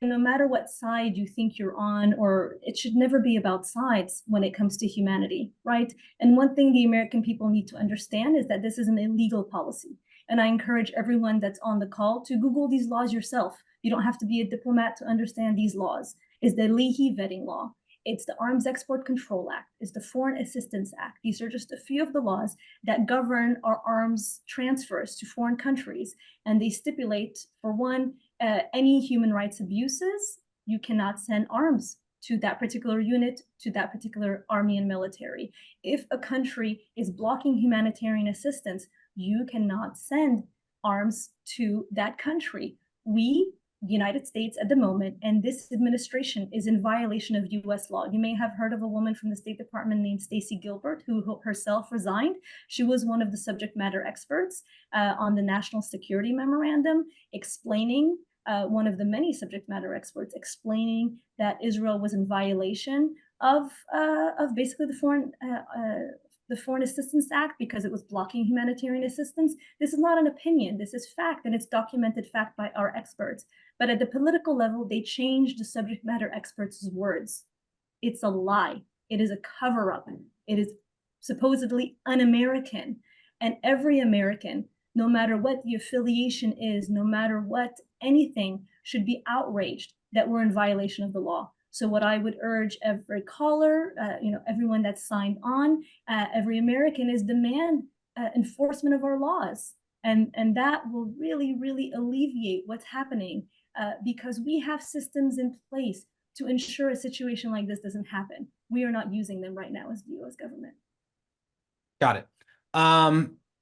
No matter what side you think you're on, or it should never be about sides when it comes to humanity, right? And one thing the American people need to understand is that this is an illegal policy. And I encourage everyone that's on the call to Google these laws yourself. You don't have to be a diplomat to understand these laws. It's the Leahy vetting law. It's the Arms Export Control Act. It's the Foreign Assistance Act. These are just a few of the laws that govern our arms transfers to foreign countries. And they stipulate, for one, any human rights abuses, you cannot send arms to that particular unit, to that particular army and military. If a country is blocking humanitarian assistance, you cannot send arms to that country. We, the United States at the moment, and this administration is in violation of US law. You may have heard of a woman from the State Department named Stacey Gilbert, who herself resigned. She was one of the subject matter experts on the National Security Memorandum, explaining one of the many subject matter experts explaining that Israel was in violation of basically the Foreign Assistance Act because it was blocking humanitarian assistance. This is not an opinion. This is fact, and it's documented fact by our experts. But at the political level, they changed the subject matter experts' words. It's a lie. It is a cover-up. It is supposedly un-American. And every American, no matter what the affiliation is, no matter what anything, should be outraged that we're in violation of the law. So what I would urge every caller, everyone that's signed on, every American, is demand enforcement of our laws. And that will really, really alleviate what's happening because we have systems in place to ensure a situation like this doesn't happen. We are not using them right now as the US government. Got it.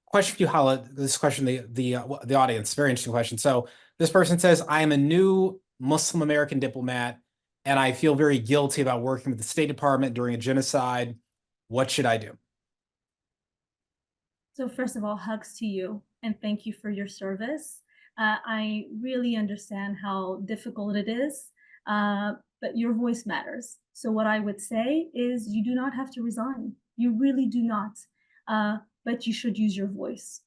Question for you, Hala. This question, the audience, very interesting question. So this person says, I am a new Muslim American diplomat, and I feel very guilty about working with the State Department during a genocide. What should I do? So first of all, hugs to you, and thank you for your service. I really understand how difficult it is, but your voice matters. So what I would say is you do not have to resign. You really do not, but you should use your voice.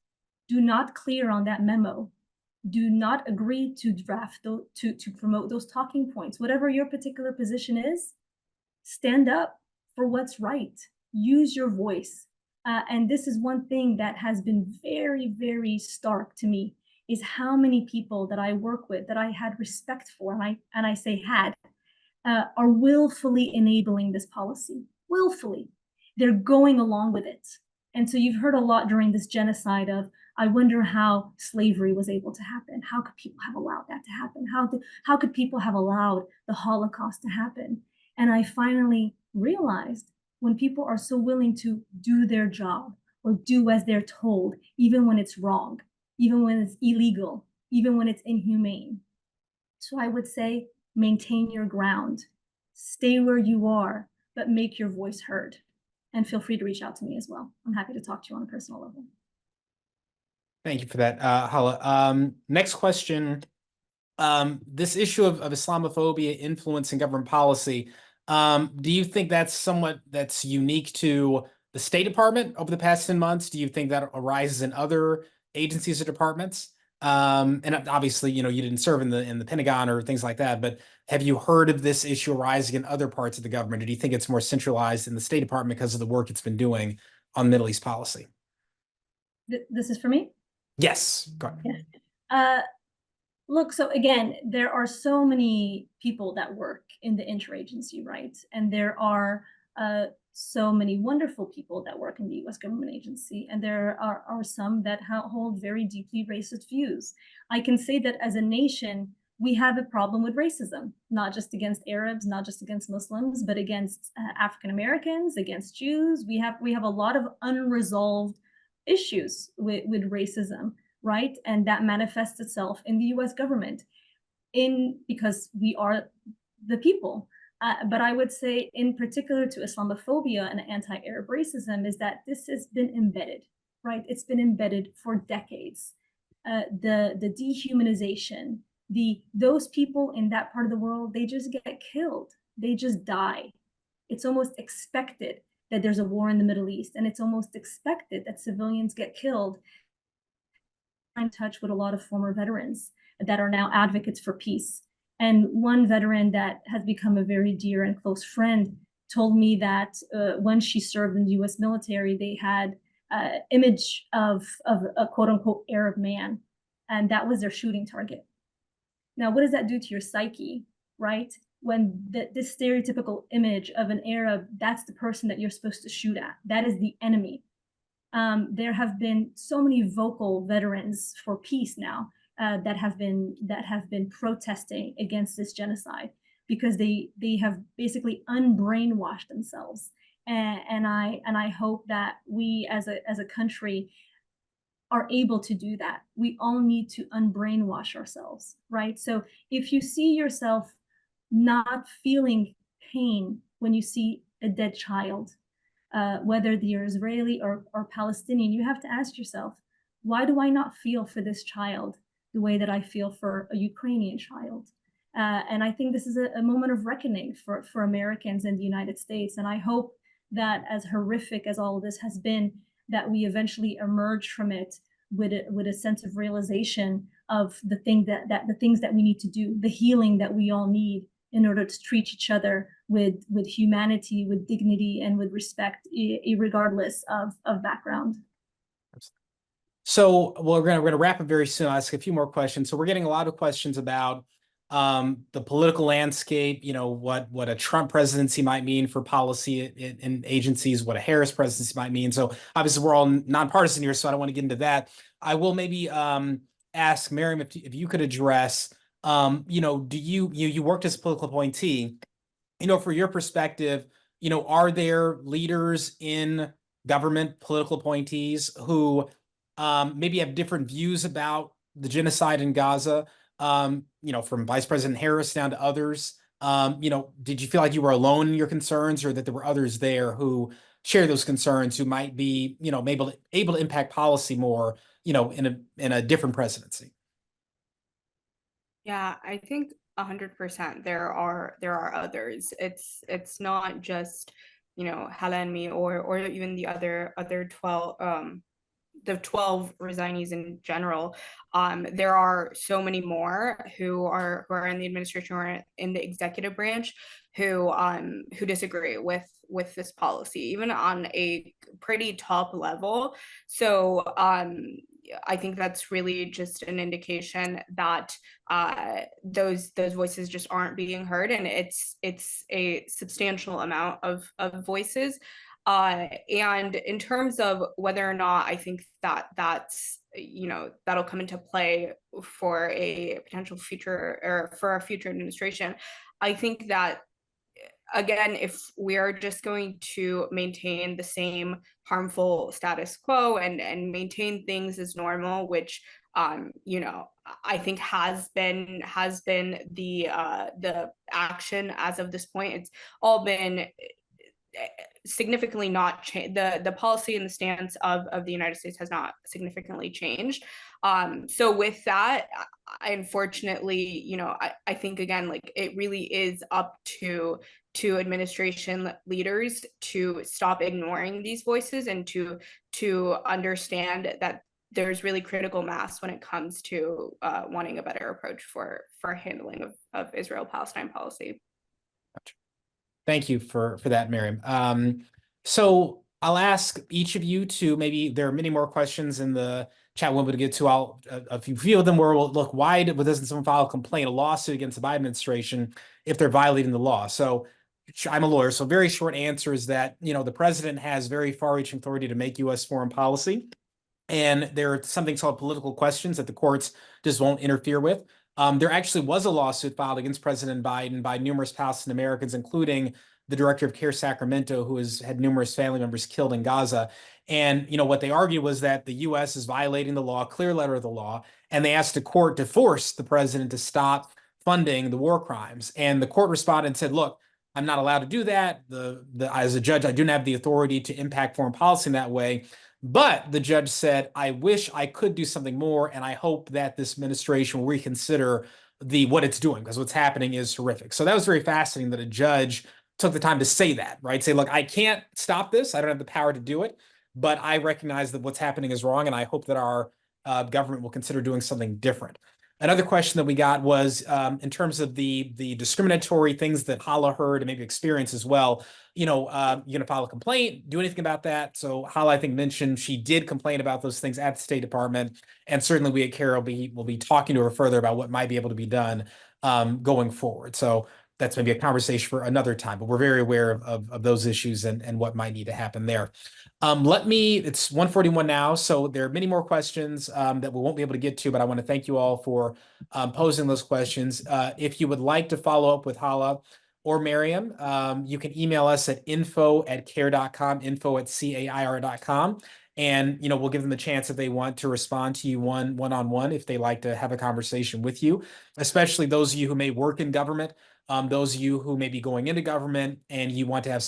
Do not clear on that memo. Do not agree to draft, to promote those talking points. Whatever your particular position is, stand up for what's right. Use your voice. And this is one thing that has been very, very stark to me, is how many people that I work with, that I had respect for, and I say had, are willfully enabling this policy. Willfully. They're going along with it. And so you've heard a lot during this genocide of, I wonder how slavery was able to happen. How could people have allowed that to happen? How could people have allowed the Holocaust to happen? And I finally realized, when people are so willing to do their job or do as they're told, even when it's wrong, even when it's illegal, even when it's inhumane. So I would say, maintain your ground, stay where you are, but make your voice heard. And feel free to reach out to me as well. I'm happy to talk to you on a personal level. Thank you for that, Hala. Next question. This issue of Islamophobia influencing government policy, do you think that's unique to the State Department over the past 10 months? Do you think that arises in other agencies or departments? And obviously, you didn't serve in the Pentagon or things like that, but have you heard of this issue arising in other parts of the government? Or do you think it's more centralized in the State Department because of the work it's been doing on Middle East policy? This is for me? Yes. Go ahead. Yeah. Look, so again, there are so many people that work in the interagency, right? And there are so many wonderful people that work in the U.S. government agency, and there are some that hold very deeply racist views. I can say that as a nation, we have a problem with racism, not just against Arabs, not just against Muslims, but against African Americans, against Jews. We have a lot of unresolved issues with racism, right? And that manifests itself in the US government because we are the people. But I would say in particular to Islamophobia and anti-Arab racism is that this has been embedded, right? It's been embedded for decades. The dehumanization, those people in that part of the world, they just get killed. They just die. It's almost expected that there's a war in the Middle East, and it's almost expected that civilians get killed. I'm in touch with a lot of former veterans that are now advocates for peace. And one veteran that has become a very dear and close friend told me that when she served in the US military, they had an image of a quote unquote Arab man, and that was their shooting target. Now, what does that do to your psyche, right? When this stereotypical image of an Arab, that's the person that you're supposed to shoot at. That is the enemy. There have been so many vocal veterans for peace now that have been protesting against this genocide because they have basically unbrainwashed themselves. And I hope that we as a country are able to do that. We all need to unbrainwash ourselves, right? So if you see yourself not feeling pain when you see a dead child, whether you're Israeli or Palestinian, you have to ask yourself, why do I not feel for this child the way that I feel for a Ukrainian child? And I think this is a moment of reckoning for Americans in the United States. And I hope that as horrific as all of this has been, that we eventually emerge from it with a sense of realization of the things that we need to do, the healing that we all need in order to treat each other with humanity, with dignity, and with respect, regardless of background. So we're gonna wrap up very soon. I'll ask a few more questions. So we're getting a lot of questions about the political landscape, what a Trump presidency might mean for policy in agencies, what a Harris presidency might mean. So obviously we're all nonpartisan here, so I don't want to get into that. I will maybe ask Miriam if you could address, do you worked as a political appointee, for your perspective, are there leaders in government, political appointees who maybe have different views about the genocide in Gaza? From Vice President Harris down to others, did you feel like you were alone in your concerns, or that there were others there who share those concerns, who might be, maybe able to impact policy more, in a different presidency? Yeah, I think 100% there are others. It's not just, Helen and me or even the other 12 the 12 resignees in general. There are so many more who are in the administration or in the executive branch who disagree with this policy, even on a pretty top level. So I think that's really just an indication that those voices just aren't being heard, and it's a substantial amount of voices. And in terms of whether or not I think that's that'll come into play for a potential future or for a future administration, I think that again, if we are just going to maintain the same harmful status quo and maintain things as normal, which I think has been the action as of this point, it's all been significantly not changed. The policy and the stance of the United States has not significantly changed. So with that, unfortunately, I think again, like it really is up to administration leaders to stop ignoring these voices and to understand that there's really critical mass when it comes to wanting a better approach for handling of Israel-Palestine policy. Thank you for that, Miriam. So I'll ask each of you to, maybe there are many more questions in the chat we'll be able to get to. A few of them were, well, look, why doesn't someone file a complaint, a lawsuit against the Biden administration if they're violating the law? So I'm a lawyer, so very short answer is that, the president has very far-reaching authority to make U.S. foreign policy. And there are something called political questions that the courts just won't interfere with. There actually was a lawsuit filed against President Biden by numerous Palestinian Americans, including the director of CAIR Sacramento, who has had numerous family members killed in Gaza. And, what they argued was that the U.S. is violating the law, clear letter of the law, and they asked the court to force the president to stop funding the war crimes. And the court responded and said, look, I'm not allowed to do that. As a judge, I do not have the authority to impact foreign policy in that way. But the judge said, I wish I could do something more, and I hope that this administration will reconsider what it's doing, because what's happening is horrific. So that was very fascinating that a judge took the time to say that, right? Say, look, I can't stop this. I don't have the power to do it, but I recognize that what's happening is wrong, and I hope that our government will consider doing something different. Another question that we got was in terms of the discriminatory things that Hala heard and maybe experienced as well. You're going to file a complaint, do anything about that? So Hala, I think, mentioned she did complain about those things at the State Department, and certainly we at CAIR will be talking to her further about what might be able to be done going forward. So that's maybe a conversation for another time, but we're very aware of those issues and what might need to happen there. It's 1:41 now, so there are many more questions that we won't be able to get to, but I want to thank you all for posing those questions. If you would like to follow up with Hala or Miriam, you can email us at info@cair.com, info@cair.com. And, we'll give them a chance if they want to respond to you one-on-one, if they like to have a conversation with you, especially those of you who may work in government. Those of you who may be going into government and you want to have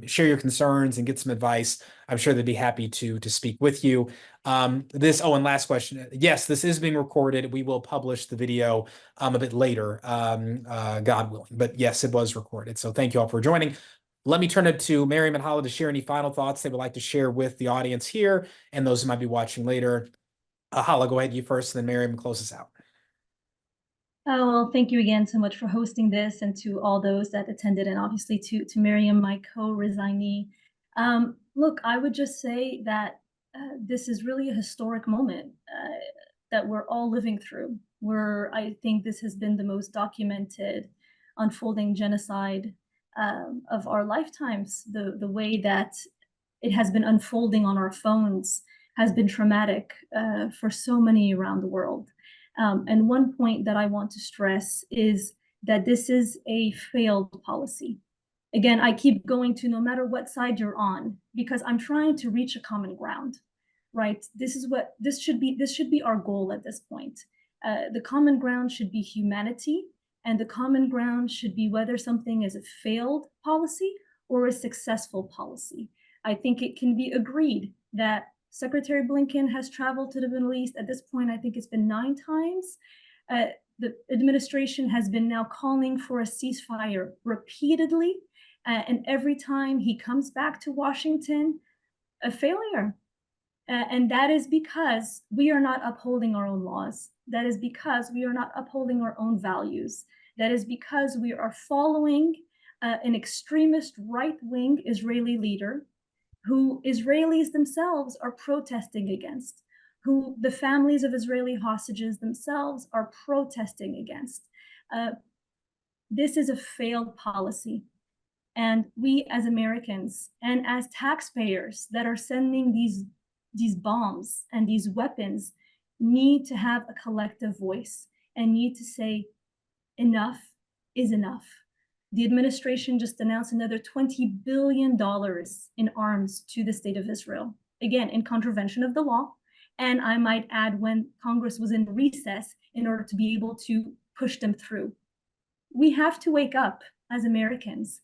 share your concerns and get some advice, I'm sure they'd be happy to speak with you. And last question. Yes, this is being recorded. We will publish the video a bit later, God willing. But yes, it was recorded. So thank you all for joining. Let me turn it to Miriam and Hala to share any final thoughts they would like to share with the audience here and those who might be watching later. Hala, go ahead, you first, and then Miriam close us out. Oh, well, thank you again so much for hosting this, and to all those that attended, and obviously to Miriam, my co-resignee. Look, I would just say that this is really a historic moment that we're all living through, where I think this has been the most documented unfolding genocide of our lifetimes. The way that it has been unfolding on our phones has been traumatic for so many around the world. And one point that I want to stress is that this is a failed policy. Again, I keep going to no matter what side you're on, because I'm trying to reach a common ground, right? This should be our goal at this point. The common ground should be humanity, and the common ground should be whether something is a failed policy or a successful policy. I think it can be agreed that Secretary Blinken has traveled to the Middle East. At this point, I think it's been 9 times. The administration has been now calling for a ceasefire repeatedly. And every time he comes back to Washington, a failure. And that is because we are not upholding our own laws. That is because we are not upholding our own values. That is because we are following an extremist right-wing Israeli leader who Israelis themselves are protesting against, who the families of Israeli hostages themselves are protesting against. This is a failed policy. And we as Americans and as taxpayers that are sending these bombs and these weapons need to have a collective voice and need to say, enough is enough. The administration just announced another $20 billion in arms to the state of Israel, again, in contravention of the law. And I might add, when Congress was in recess in order to be able to push them through. We have to wake up as Americans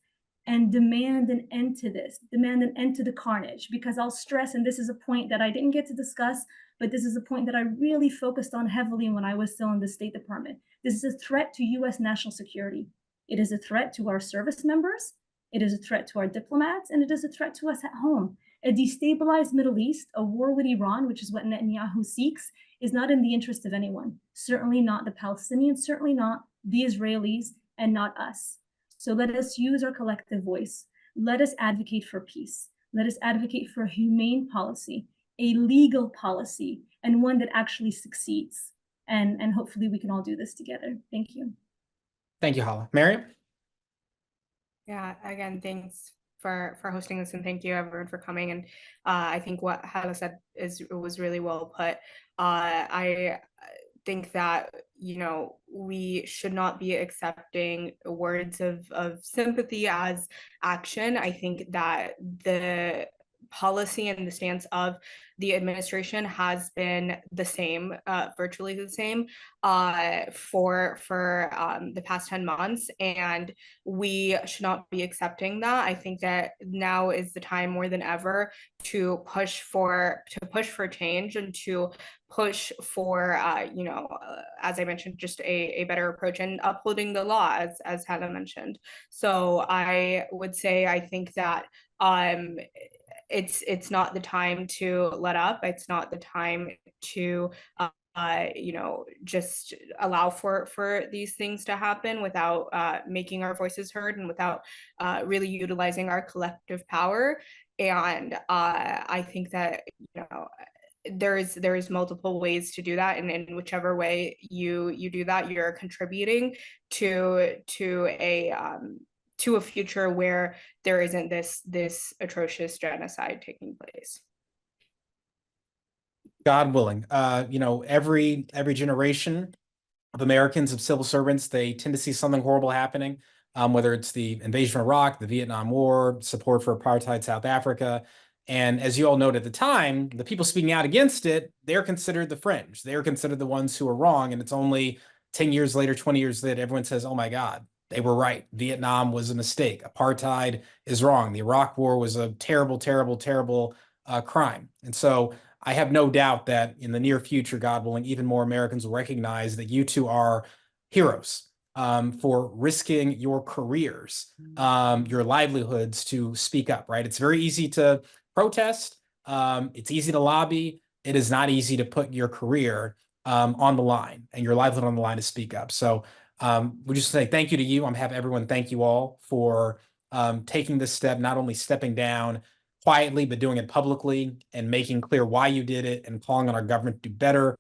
and demand an end to this, demand an end to the carnage, because I'll stress, and this is a point that I didn't get to discuss, but this is a point that I really focused on heavily when I was still in the State Department. This is a threat to US national security. It is a threat to our service members, it is a threat to our diplomats, and it is a threat to us at home. A destabilized Middle East, a war with Iran, which is what Netanyahu seeks, is not in the interest of anyone. Certainly not the Palestinians, certainly not the Israelis, and not us. So let us use our collective voice. Let us advocate for peace. Let us advocate for a humane policy, a legal policy, and one that actually succeeds. And hopefully we can all do this together. Thank you. Thank you, Hala. Miriam? Yeah, again, thanks for hosting this, and thank you everyone for coming. And I think what Hala said was really well put. I think that, you know, we should not be accepting words of sympathy as action. I think that the policy and the stance of the administration has been the same, virtually the same, for the past 10 months, and we should not be accepting that. I think that now is the time more than ever to push for change and to push for, you know, as I mentioned, just a better approach and upholding the law, as Hannah mentioned. So I would say I think that it's not the time to let up. It's not the time to you know, just allow for these things to happen without making our voices heard and without really utilizing our collective power. And I think that, you know, there is multiple ways to do that, and in whichever way you do that, you're contributing to a future where there isn't this atrocious genocide taking place. God willing. You know, every generation of Americans, of civil servants, they tend to see something horrible happening, whether it's the invasion of Iraq, the Vietnam War, support for apartheid South Africa. And as you all noted at the time, the people speaking out against it, they're considered the fringe. They're considered the ones who are wrong. And it's only 10 years later, 20 years later, everyone says, oh my God, they were right. Vietnam was a mistake. Apartheid is wrong. The Iraq War was a terrible, terrible, terrible crime. And so I have no doubt that in the near future, God willing, even more Americans will recognize that you two are heroes for risking your careers, your livelihoods to speak up, right? It's very easy to protest. It's easy to lobby. It is not easy to put your career on the line and your livelihood on the line to speak up. So we just say thank you to you. I'm having everyone thank you all for taking this step, not only stepping down quietly, but doing it publicly and making clear why you did it and calling on our government to do better.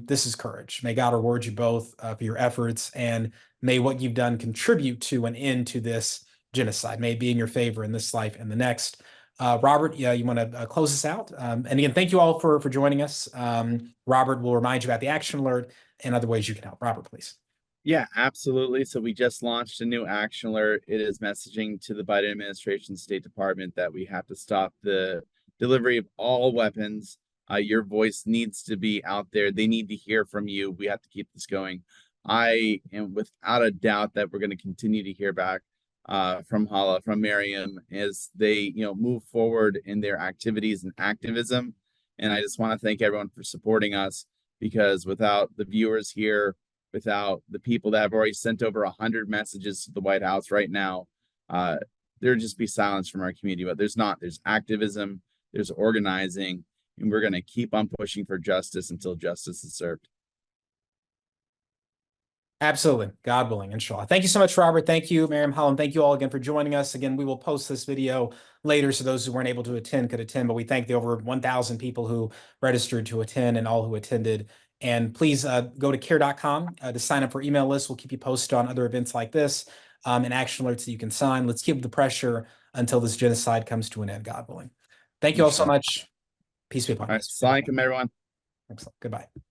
This is courage. May God reward you both for your efforts, and may what you've done contribute to an end to this genocide. May it be in your favor in this life and the next. Robert, yeah, you want to close us out? And again, thank you all for joining us. Robert will remind you about the action alert and other ways you can help. Robert, please. Yeah, absolutely. So we just launched a new action alert. It is messaging to the Biden administration, State Department, that we have to stop the delivery of all weapons. Your voice needs to be out there. They need to hear from you. We have to keep this going. I am without a doubt that we're going to continue to hear back from Hala, from Miriam, as they, you know, move forward in their activities and activism. And I just want to thank everyone for supporting us, because without the viewers here, without the people that have already sent over 100 messages to the White House right now, there'd just be silence from our community. But there's not. There's activism, there's organizing, and we're going to keep on pushing for justice until justice is served. Absolutely. God willing, inshallah. Thank you so much, Robert. Thank you, Miriam, Holland. Thank you all again for joining us. Again, we will post this video later so those who weren't able to attend could attend, but we thank the over 1,000 people who registered to attend and all who attended. And please go to CAIR.com to sign up for email lists. We'll keep you posted on other events like this and action alerts that you can sign. Let's keep the pressure until this genocide comes to an end, God willing. Thank you all so much. Peace be upon you. All right, assalamu alaikum, everyone. Excellent. Goodbye.